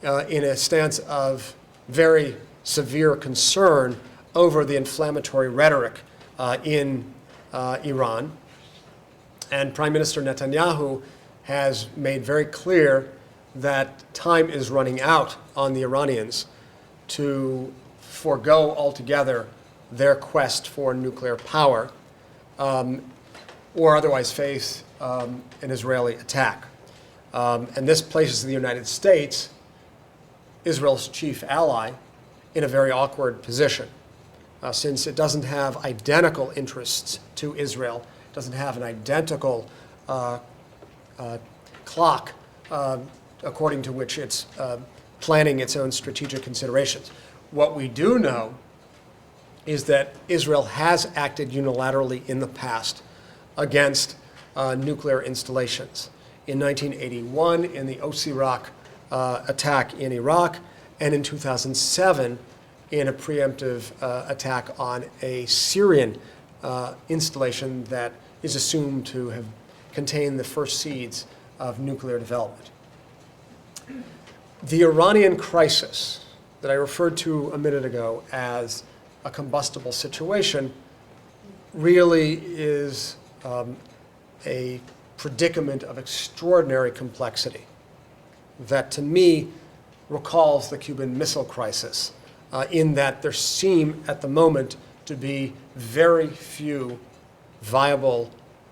in a stance of very severe concern over the inflammatory rhetoric in Iran. And Prime Minister Netanyahu has made very clear that time is running out on the Iranians to forego altogether their quest for nuclear power or otherwise face an Israeli attack. And this places the United States, Israel's chief ally, in a very awkward position, since it doesn't have identical interests to Israel, doesn't have an identical clock according to which it's planning its own strategic considerations. What we do know is that Israel has acted unilaterally in the past against nuclear installations. In 1981, in the Osirak attack in Iraq, and in 2007, in a preemptive attack on a Syrian installation that is assumed to have contained the first seeds of nuclear development. The Iranian crisis that I referred to a minute ago as a combustible situation really is a predicament of extraordinary complexity that, to me, recalls the Cuban Missile Crisis, in that there seem at the moment to be very few viable,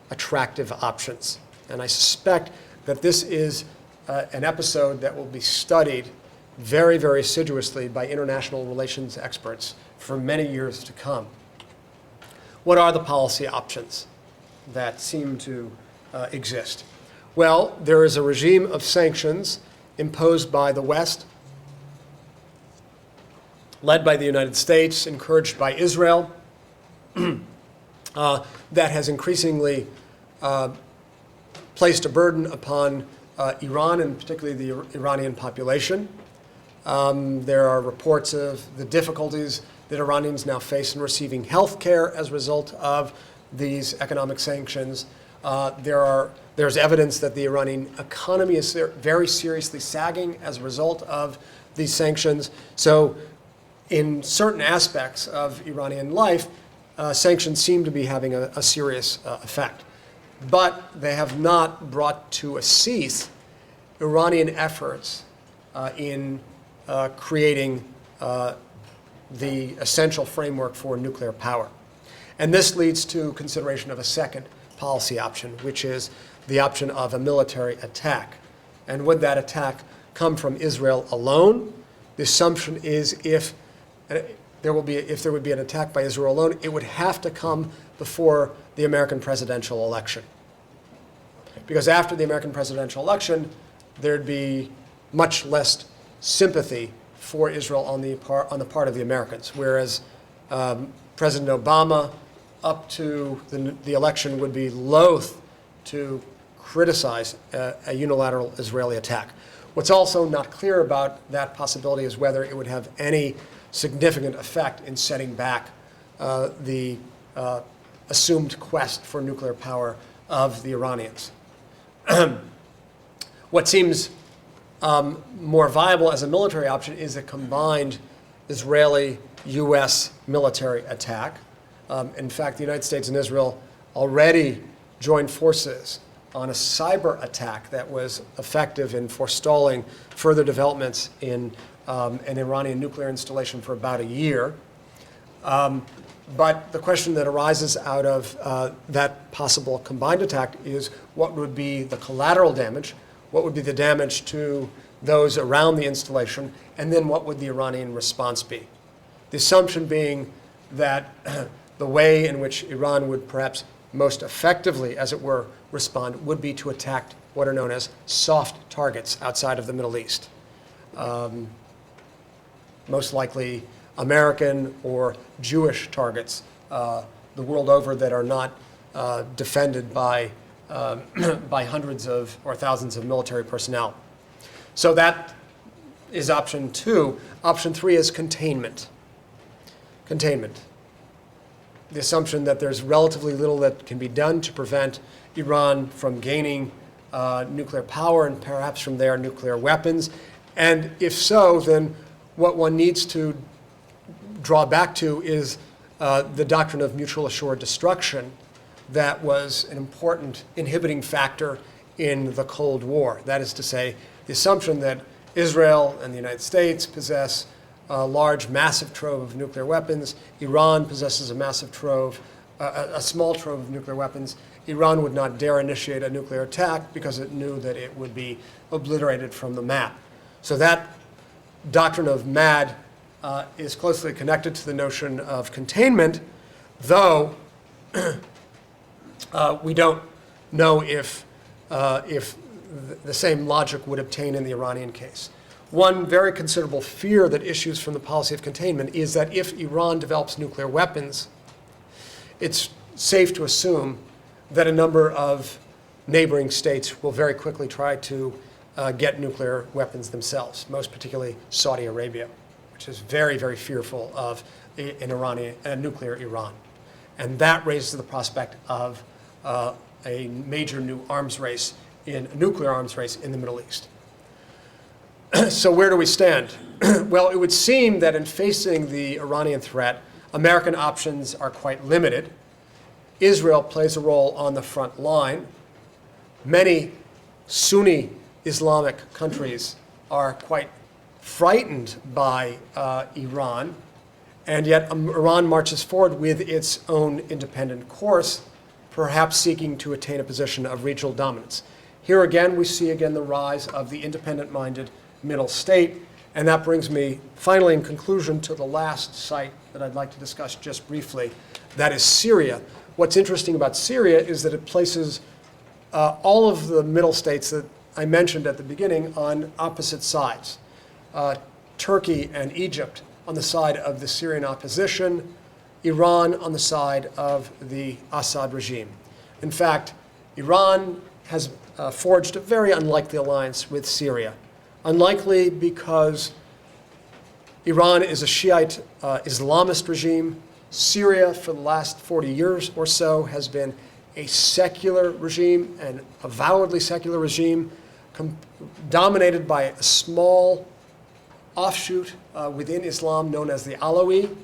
attractive options. And I suspect that this is an episode that will be studied very, very assiduously by international relations experts for many years to come. What are the policy options that seem to exist? Well, there is a regime of sanctions imposed by the West, led by the United States, encouraged by Israel, that has increasingly placed a burden upon Iran, and particularly the Iranian population. There are reports of the difficulties that Iranians now face in receiving health care as a result of these economic sanctions. There's evidence that the Iranian economy is very seriously sagging as a result of these sanctions. So in certain aspects of Iranian life, sanctions seem to be having a serious effect. But they have not brought to a cease Iranian efforts in creating the essential framework for nuclear power. And this leads to consideration of a second policy option, which is the option of a military attack. And would that attack come from Israel alone? The assumption is if there would be an attack by Israel alone, it would have to come before the American presidential election. Because after the American presidential election, there'd be much less sympathy for Israel on the part of the Americans, whereas President Obama, up to the election, would be loath to criticize a unilateral Israeli attack. What's also not clear about that possibility is whether it would have any significant effect in setting back the assumed quest for nuclear power of the Iranians. What seems more viable as a military option is a combined Israeli-U.S. military attack. In fact, the United States and Israel already joined forces on a cyber attack that was effective in forestalling further developments in an Iranian nuclear installation for about a year. But the question that arises out of that possible combined attack is what would be the collateral damage, what would be the damage to those around the installation, and then what would the Iranian response be? The assumption being that the way in which Iran would perhaps most effectively, as it were, respond would be to attack what are known as soft targets outside of the Middle East. Most likely American or Jewish targets the world over that are not defended by hundreds of or thousands of military personnel. So that is option 2. Option 3 is containment. Containment. The assumption that there's relatively little that can be done to prevent Iran from gaining nuclear power and perhaps from there nuclear weapons. And if so, then what one needs to draw back to is the doctrine of mutual assured destruction that was an important inhibiting factor in the Cold War. That is to say, the assumption that Israel and the United States possess a large, massive trove of nuclear weapons. Iran possesses a small trove of nuclear weapons. Iran would not dare initiate a nuclear attack because it knew that it would be obliterated from the map. So that doctrine of MAD is closely connected to the notion of containment, though we don't know if the same logic would obtain in the Iranian case. One very considerable fear that issues from the policy of containment is that if Iran develops nuclear weapons, it's safe to assume that a number of neighboring states will very quickly try to get nuclear weapons themselves, most particularly Saudi Arabia, which is very, very fearful of a nuclear Iran. And that raises the prospect of a major nuclear arms race in the Middle East. So where do we stand? Well, it would seem that in facing the Iranian threat, American options are quite limited. Israel plays a role on the front line. Many Sunni Islamic countries are quite frightened by Iran, and yet Iran marches forward with its own independent course, perhaps seeking to attain a position of regional dominance. Here again, we see the rise of the independent-minded middle state, and that brings me finally in conclusion to the last site that I'd like to discuss just briefly, that is Syria. What's interesting about Syria is that it places all of the middle states that I mentioned at the beginning on opposite sides. Turkey and Egypt on the side of the Syrian opposition, Iran on the side of the Assad regime. In fact, Iran has forged a very unlikely alliance with Syria. Unlikely because Iran is a Shiite Islamist regime. Syria, for the last 40 years or so, has been a secular regime, an avowedly secular regime, dominated by a small offshoot within Islam known as the Alawi,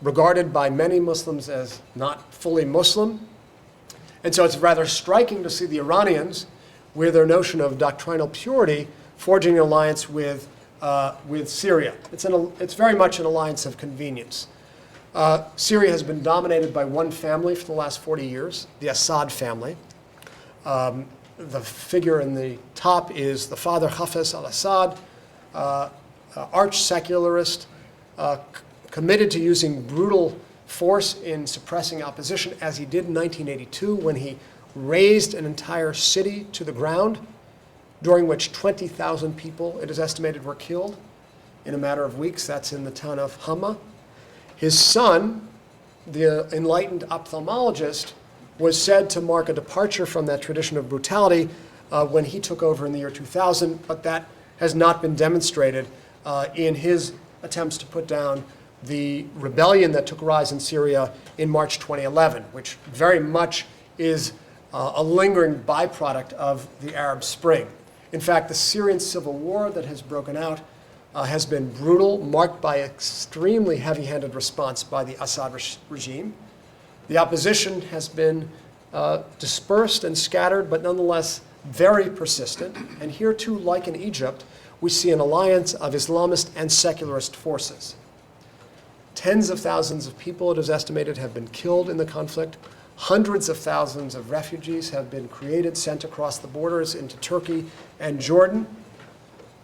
regarded by many Muslims as not fully Muslim. And so it's rather striking to see the Iranians, with their notion of doctrinal purity, forging an alliance with Syria. It's very much an alliance of convenience. Syria has been dominated by one family for the last 40 years, the Assad family. The figure in the top is the father, Hafez al-Assad, arch-secularist, committed to using brutal force in suppressing opposition, as he did in 1982 when he razed an entire city to the ground, during which 20,000 people, it is estimated, were killed in a matter of weeks. That's in the town of Hama. His son, the enlightened ophthalmologist, was said to mark a departure from that tradition of brutality when he took over in the year 2000, but that has not been demonstrated in his attempts to put down the rebellion that took rise in Syria in March 2011, which very much is a lingering byproduct of the Arab Spring. In fact, the Syrian civil war that has broken out has been brutal, marked by extremely heavy-handed response by the Assad regime. The opposition has been dispersed and scattered, but nonetheless very persistent. And here too, like in Egypt, we see an alliance of Islamist and secularist forces. Tens of thousands of people, it is estimated, have been killed in the conflict. Hundreds of thousands of refugees have been created, sent across the borders into Turkey and Jordan.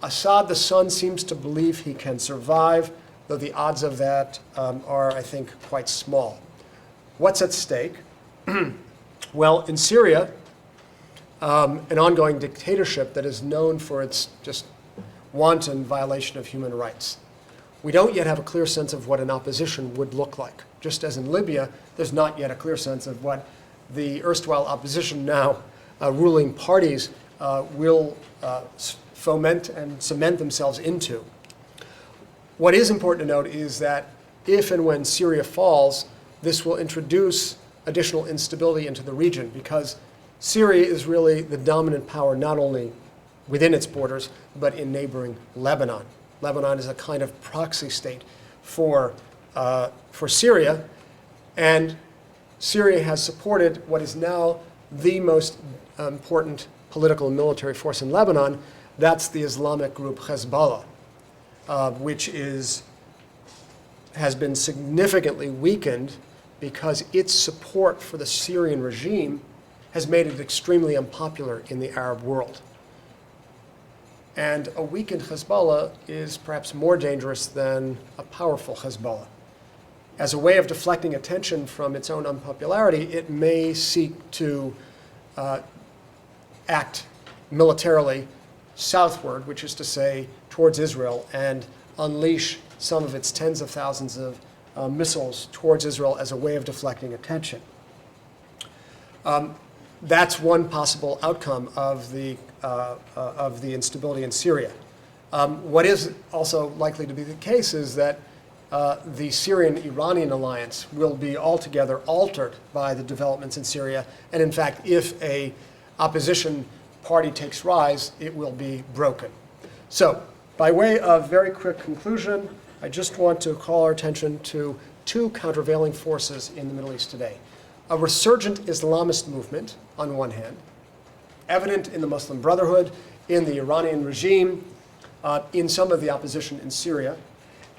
Assad, the son, seems to believe he can survive, though the odds of that are, I think, quite small. What's at stake? Well, in Syria, an ongoing dictatorship that is known for its just wanton violation of human rights. We don't yet have a clear sense of what an opposition would look like. Just as in Libya, there's not yet a clear sense of what the erstwhile opposition, now ruling parties, will foment and cement themselves into. What is important to note is that if and when Syria falls, this will introduce additional instability into the region, because Syria is really the dominant power not only within its borders, but in neighboring Lebanon. Lebanon is a kind of proxy state for Syria, and Syria has supported what is now the most important political and military force in Lebanon. That's the Islamic group Hezbollah, which has been significantly weakened because its support for the Syrian regime has made it extremely unpopular in the Arab world. And a weakened Hezbollah is perhaps more dangerous than a powerful Hezbollah. As a way of deflecting attention from its own unpopularity, it may seek to act militarily southward, which is to say towards Israel, and unleash some of its tens of thousands of missiles towards Israel as a way of deflecting attention. That's one possible outcome of the instability in Syria. What is also likely to be the case is that the Syrian-Iranian alliance will be altogether altered by the developments in Syria, and in fact, if a opposition party takes rise, it will be broken. So, by way of very quick conclusion, I just want to call our attention to two countervailing forces in the Middle East today. A resurgent Islamist movement, on one hand, evident in the Muslim Brotherhood, in the Iranian regime, in some of the opposition in Syria,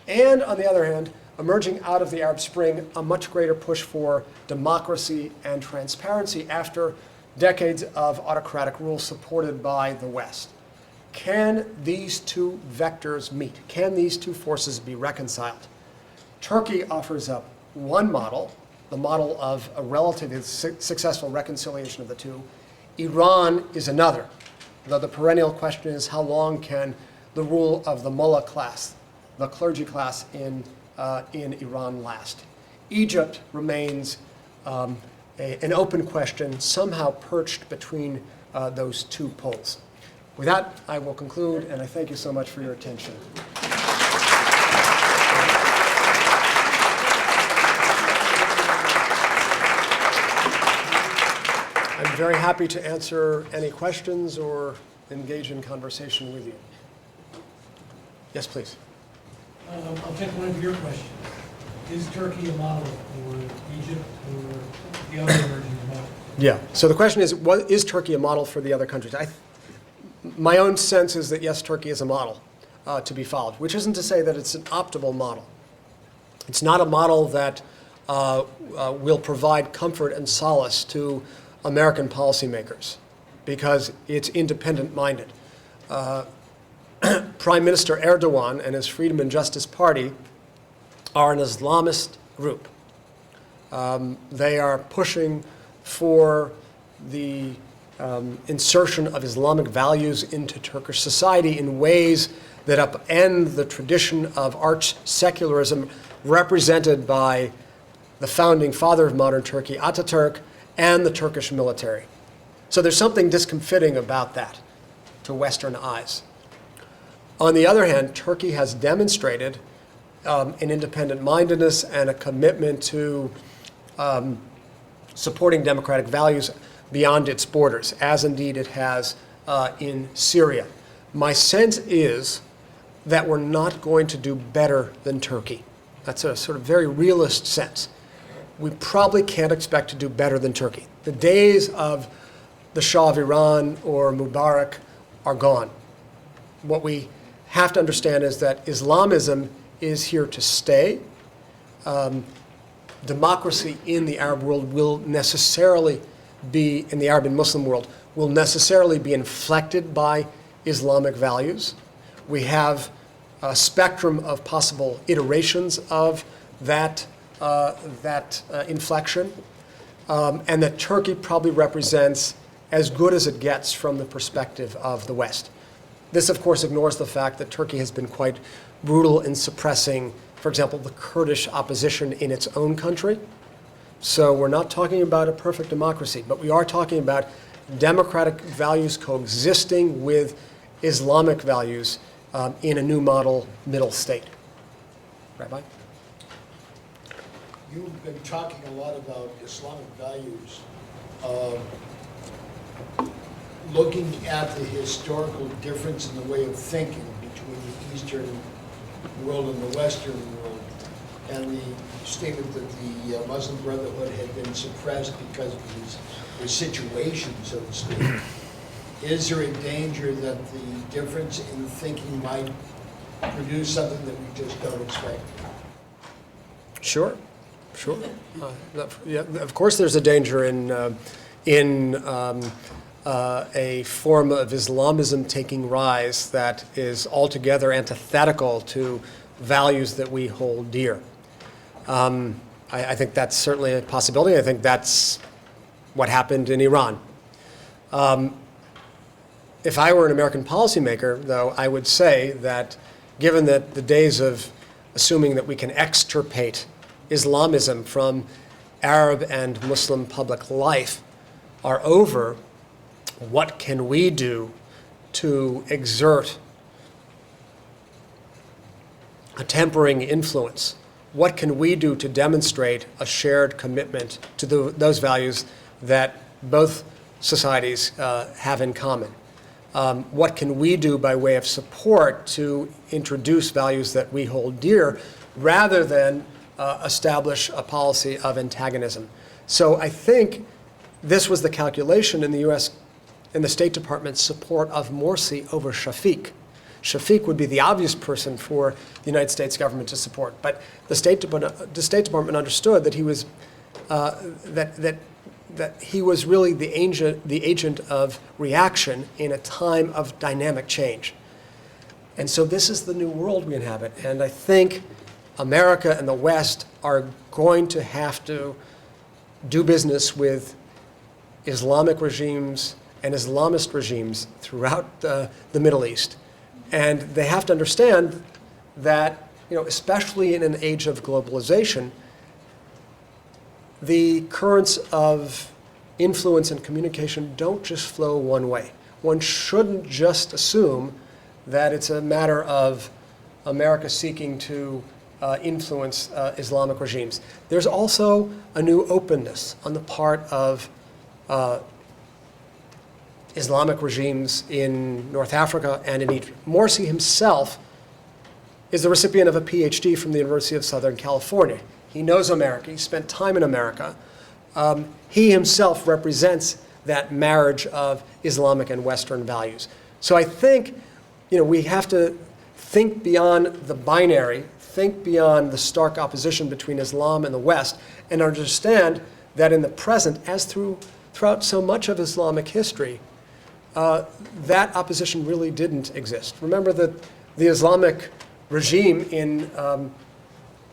and on the other hand, emerging out of the Arab Spring, a much greater push for democracy and transparency after decades of autocratic rule supported by the West. Can these two vectors meet? Can these two forces be reconciled? Turkey offers up one model, the model of a relatively successful reconciliation of the two. Iran is another, though the perennial question is how long can the rule of the mullah class, the clergy class in Iran last? Egypt remains an open question, somehow perched between those two poles. With that, I will conclude, and I thank you so much for your attention. I'm very happy to answer any questions or engage in conversation with you. Yes, please. I'll take one of your questions. Is Turkey a model for Egypt or the other emerging models? Yeah. So the question is, is Turkey a model for the other countries? My own sense is that yes, Turkey is a model to be followed, which isn't to say that it's an optimal model. It's not a model that will provide comfort and solace to American policymakers because it's independent-minded. Prime Minister Erdogan and his Freedom and Justice Party are an Islamist group. They are pushing for the insertion of Islamic values into Turkish society in ways that upend the tradition of arch secularism represented by the founding father of modern Turkey, Ataturk, and the Turkish military. So there's something discomfiting about that to Western eyes. On the other hand, Turkey has demonstrated an independent-mindedness and a commitment to supporting democratic values beyond its borders, as indeed it has in Syria. My sense is that we're not going to do better than Turkey. That's a sort of very realist sense. We probably can't expect to do better than Turkey. The days of the Shah of Iran or Mubarak are gone. What we have to understand is that Islamism is here to stay. Democracy in the Arab world will necessarily be, in the Arab and Muslim world, will necessarily be inflected by Islamic values. We have a spectrum of possible iterations of that inflection, and that Turkey probably represents as good as it gets from the perspective of the West. This, of course, ignores the fact that Turkey has been quite brutal in suppressing, for example, the Kurdish opposition in its own country. So we're not talking about a perfect democracy, but we are talking about democratic values coexisting with Islamic values in a new model middle state. Rabbi? You've been talking a lot about Islamic values. Looking at the historical difference in the way of thinking between the Eastern world and the Western world, and the statement that the Muslim Brotherhood had been suppressed because of the situation, so to speak, is there a danger that the difference in thinking might produce something that we just don't expect? Sure. Yeah, of course there's a danger in a form of Islamism taking rise that is altogether antithetical to values that we hold dear. I think that's certainly a possibility. I think that's what happened in Iran. If I were an American policymaker, though, I would say that given that the days of assuming that we can extirpate Islamism from Arab and Muslim public life are over, what can we do to exert a tempering influence? What can we do to demonstrate a shared commitment to those values that both societies have in common? What can we do by way of support to introduce values that we hold dear rather than establish a policy of antagonism? So I think this was the calculation in the U.S. in the State Department's support of Morsi over Shafiq. Shafiq would be the obvious person for the United States government to support, but the State Department understood that he was that he was really the agent of reaction in a time of dynamic change. And so this is the new world we inhabit, and I think America and the West are going to have to do business with Islamic regimes and Islamist regimes throughout the Middle East. And they have to understand that, especially in an age of globalization, the currents of influence and communication don't just flow one way. One shouldn't just assume that it's a matter of America seeking to influence Islamic regimes. There's also a new openness on the part of Islamic regimes in North Africa and in Egypt. Morsi himself is the recipient of a Ph.D. from the University of Southern California. He knows America. He spent time in America. He himself represents that marriage of Islamic and Western values. So I think, we have to think beyond the binary, think beyond the stark opposition between Islam and the West and understand that in the present, as throughout so much of Islamic history, that opposition really didn't exist. Remember that the Islamic regime in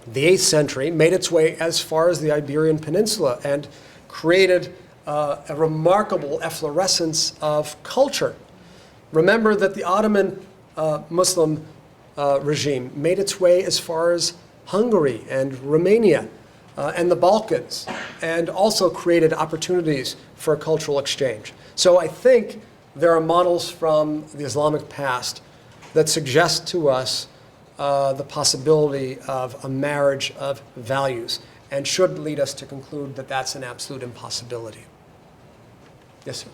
the 8th century made its way as far as the Iberian Peninsula and created a remarkable efflorescence of culture. Remember that the Ottoman Muslim regime made its way as far as Hungary and Romania and the Balkans, and also created opportunities for cultural exchange. So I think there are models from the Islamic past that suggest to us the possibility of a marriage of values and should lead us to conclude that that's an absolute impossibility. Yes, sir.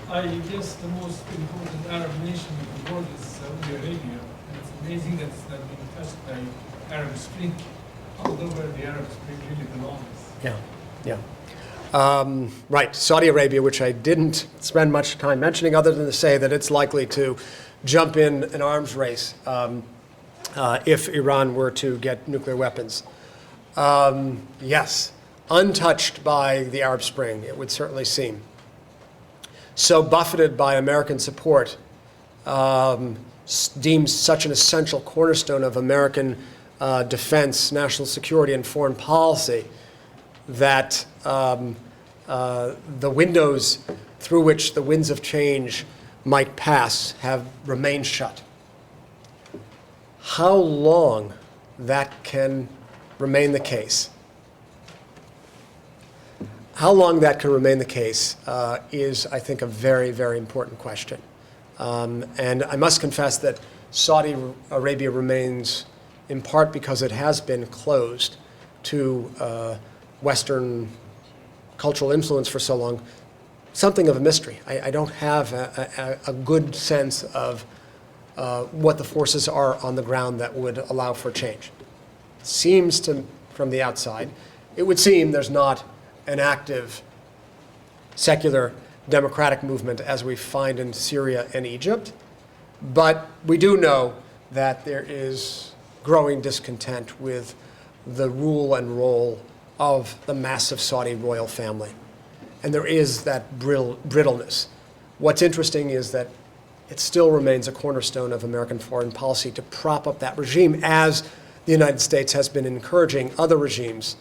I guess the most important Arab nation in the world is Saudi Arabia. And it's amazing that it's not being touched by Arab Spring, although where the Arab Spring really belongs. Yeah. Right, Saudi Arabia, which I didn't spend much time mentioning other than to say that it's likely to jump in an arms race if Iran were to get nuclear weapons. Yes, untouched by the Arab Spring, it would certainly seem. So buffeted by American support, deemed such an essential cornerstone of American defense, national security, and foreign policy that the windows through which the winds of change might pass have remained shut. How long that can remain the case? How long that can remain the case is, I think, a very, very important question. And I must confess that Saudi Arabia remains, in part because it has been closed to Western cultural influence for so long, something of a mystery. I don't have a good sense of what the forces are on the ground that would allow for change. Seems to, from the outside, it would seem there's not an active secular democratic movement as we find in Syria and Egypt, but we do know that there is growing discontent with the rule and role of the massive Saudi royal family. And there is that brittleness. What's interesting is that it still remains a cornerstone of American foreign policy to prop up that regime, as the United States has been encouraging other regimes,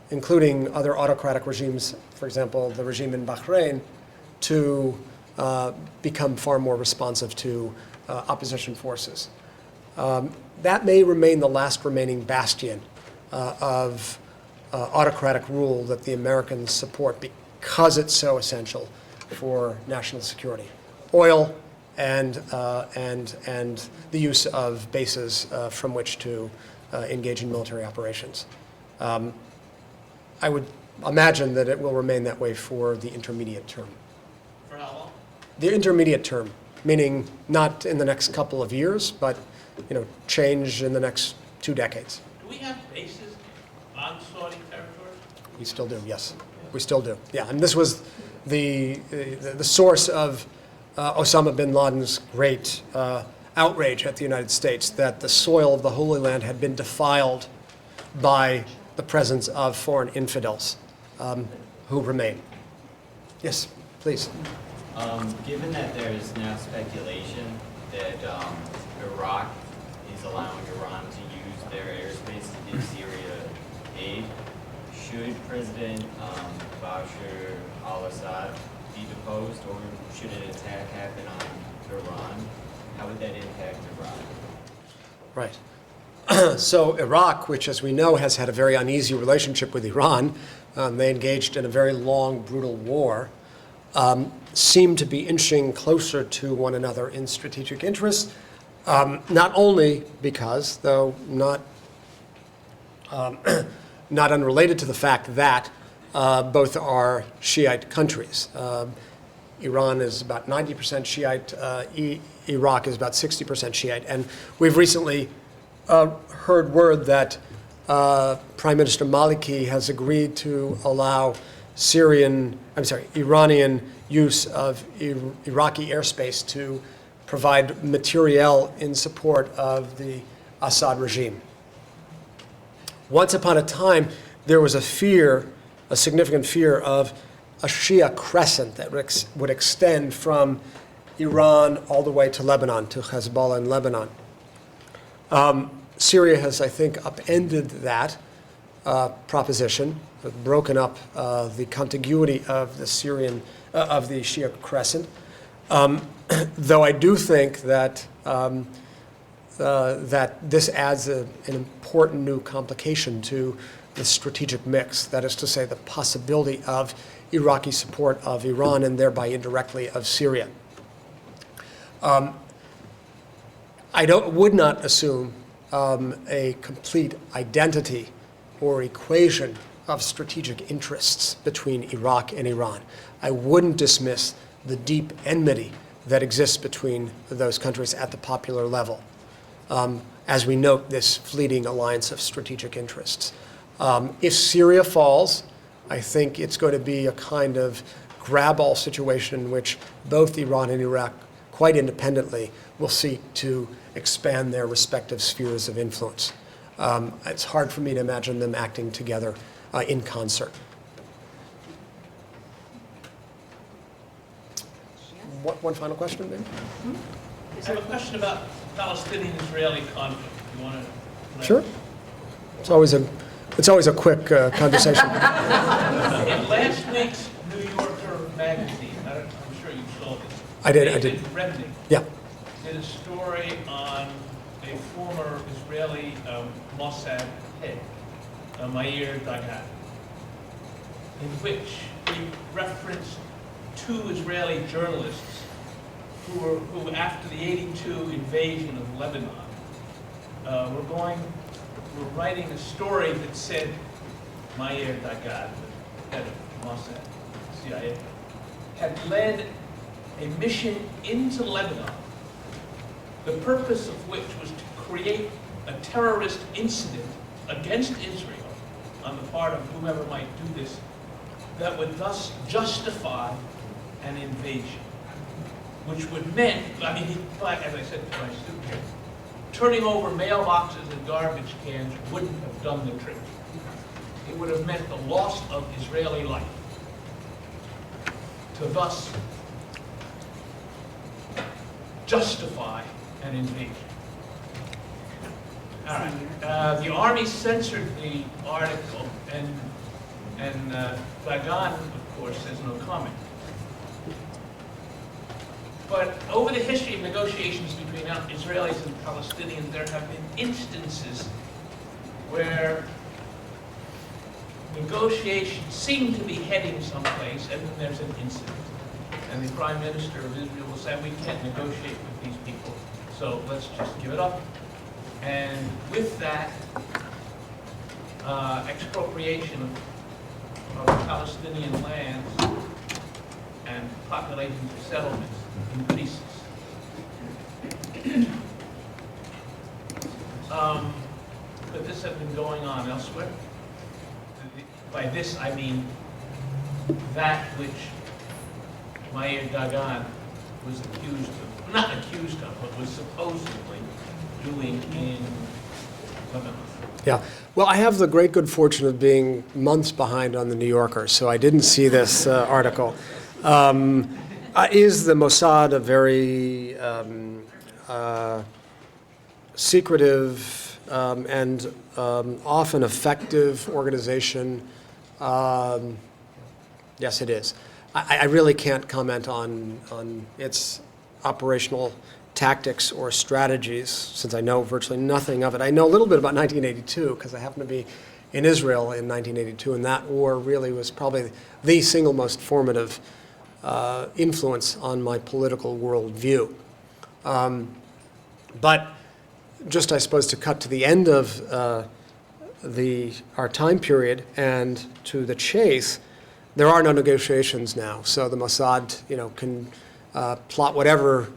including other autocratic regimes, for example, the regime in Bahrain, to become far more responsive to opposition forces. That may remain the last remaining bastion of autocratic rule that the Americans support because it's so essential for national security. Oil and the use of bases from which to engage in military operations. I would imagine that it will remain that way for the intermediate term. For how long? The intermediate term, meaning not in the next couple of years, but change in the next 2 decades. Do we have bases on Saudi territory? We still do, yes. We still do. Yeah, and this was the source of Osama bin Laden's great outrage at the United States, that the soil of the Holy Land had been defiled by the presence of foreign infidels who remain. Yes, please. Given that there is now speculation that Iraq is allowing Iran to use their airspace to give Syria aid, should President Bashar al-Assad be deposed, or should an attack happen on Iran? How would that impact Iran? Right. So Iraq, which as we know has had a very uneasy relationship with Iran, they engaged in a very long, brutal war, seem to be inching closer to one another in strategic interests, not only because, though not unrelated to the fact that both are Shiite countries. Iran is about 90% Shiite, Iraq is about 60% Shiite, and we've recently heard word that Prime Minister Maliki has agreed to allow Iranian use of Iraqi airspace to provide materiel in support of the Assad regime. Once upon a time, there was a significant fear of a Shia crescent that would extend from Iran all the way to Lebanon, to Hezbollah in Lebanon. Syria has, I think, upended that proposition, broken up the contiguity of the Shia crescent. Though I do think that that this adds an important new complication to the strategic mix. That is to say, the possibility of Iraqi support of Iran and thereby indirectly of Syria. I would not assume a complete identity or equation of strategic interests between Iraq and Iran. I wouldn't dismiss the deep enmity that exists between those countries at the popular level, as we note this fleeting alliance of strategic interests. If Syria falls, I think it's going to be a kind of grab-all situation in which both Iran and Iraq, quite independently, will seek to expand their respective spheres of influence. It's hard for me to imagine them acting together in concert. One final question, maybe? I have a question about Palestinian-Israeli conflict. You want to? Sure. It's always a quick conversation. In last week's New Yorker magazine, I'm sure you saw this. I did. David Rebnick Yeah. did a story on a former Israeli Mossad head, Meir Dagan, in which he referenced two Israeli journalists who after the '82 invasion of Lebanon, were writing a story that said Meir Dagan, the head of Mossad, CIA, had led a mission into Lebanon, the purpose of which was to create a terrorist incident against Israel on the part of whomever might do this, that would thus justify an invasion, which would mean, as I said to my student here, turning over mailboxes and garbage cans wouldn't have done the trick. It would have meant the loss of Israeli life, to thus justify an invasion. All right. The Army censored the article, and Dagan, of course, says no comment. But over the history of negotiations between Israelis and Palestinians, there have been instances where negotiations seem to be heading someplace, and then there's an incident. And the Prime Minister of Israel will say, we can't negotiate with these people, so let's just give it up. And with that, expropriation of Palestinian lands and populations of settlements increases. But this has been going on elsewhere. By this, I mean that which Meir Dagan was accused of, not accused of, but was supposedly doing in Lebanon. Yeah. Well, I have the great good fortune of being months behind on the New Yorker, so I didn't see this article. Is the Mossad a very secretive and often effective organization? Yes, it is. I really can't comment on its operational tactics or strategies, since I know virtually nothing of it. I know a little bit about 1982, because I happened to be in Israel in 1982, and that war really was probably the single most formative influence on my political worldview. But just, I suppose, to cut to the end of our time period and to the chase, there are no negotiations now. So the Mossad, can plot whatever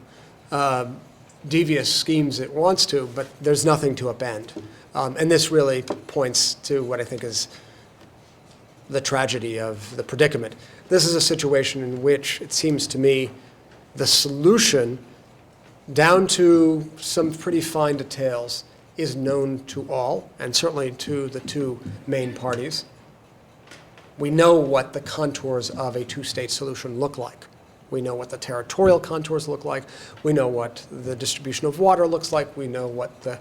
devious schemes it wants to, but there's nothing to upend. And this really points to what I think is the tragedy of the predicament. This is a situation in which it seems to me the solution, down to some pretty fine details, is known to all, and certainly to the two main parties. We know what the contours of a two-state solution look like. We know what the territorial contours look like. We know what the distribution of water looks like. We know what the,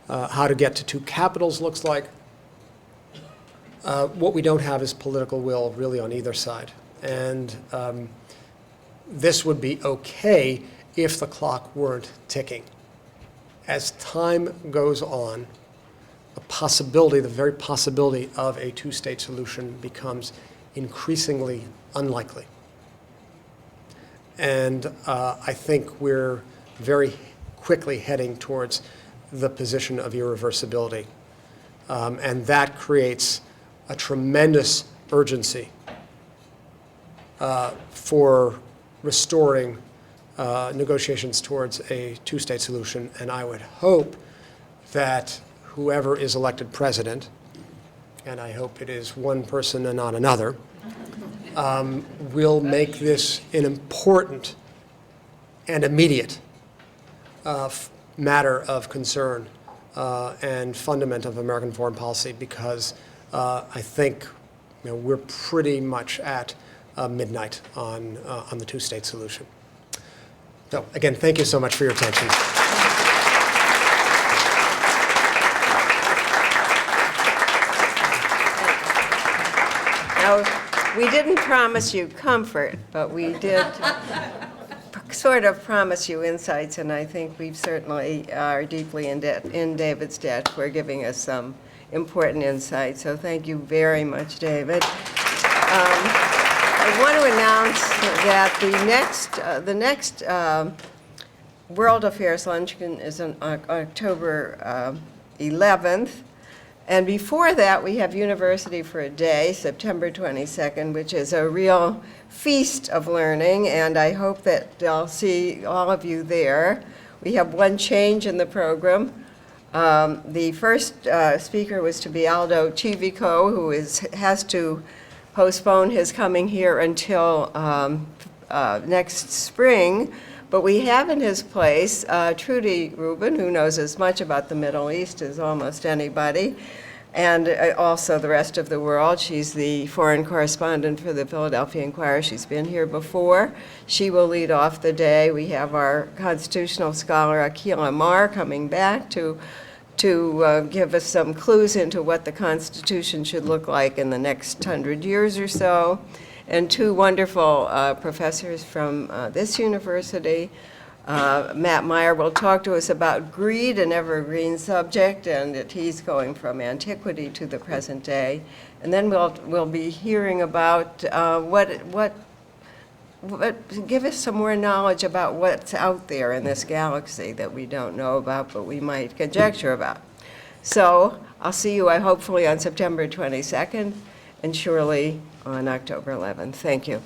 how to get to two capitals looks like. What we don't have is political will really on either side. And this would be okay if the clock weren't ticking. As time goes on, the possibility, the very possibility of a two-state solution becomes increasingly unlikely. And I think we're very quickly heading towards the position of irreversibility. And that creates a tremendous urgency for restoring negotiations towards a two-state solution. And I would hope that whoever is elected president, and I hope it is one person and not another, will make this an important and immediate matter of concern and fundament of American foreign policy, because I think we're pretty much at midnight on the two-state solution. So again, thank you so much for your attention. Now, we didn't promise you comfort, but we did sort of promise you insights, and I think we certainly are deeply in David's debt for giving us some important insights. So thank you very much, David. I want to announce that the next World Affairs Luncheon is on October 11th. And before that, we have University for a Day, September 22nd, which is a real feast of learning, and I hope that I'll see all of you there. We have one change in the program. The first speaker was to be Aldo Civico, who has to postpone his coming here until next spring. But we have in his place Trudy Rubin, who knows as much about the Middle East as almost anybody, and also the rest of the world. She's the foreign correspondent for the Philadelphia Inquirer. She's been here before. She will lead off the day. We have our constitutional scholar, Akil Amar, coming back to give us some clues into what the Constitution should look like in the next 100 years or so. And two wonderful professors from this university. Matt Meyer will talk to us about greed, an evergreen subject, and that he's going from antiquity to the present day. And then we'll be hearing about give us some more knowledge about what's out there in this galaxy that we don't know about, but we might conjecture about. So I'll see you hopefully on September 22nd, and surely on October 11th. Thank you.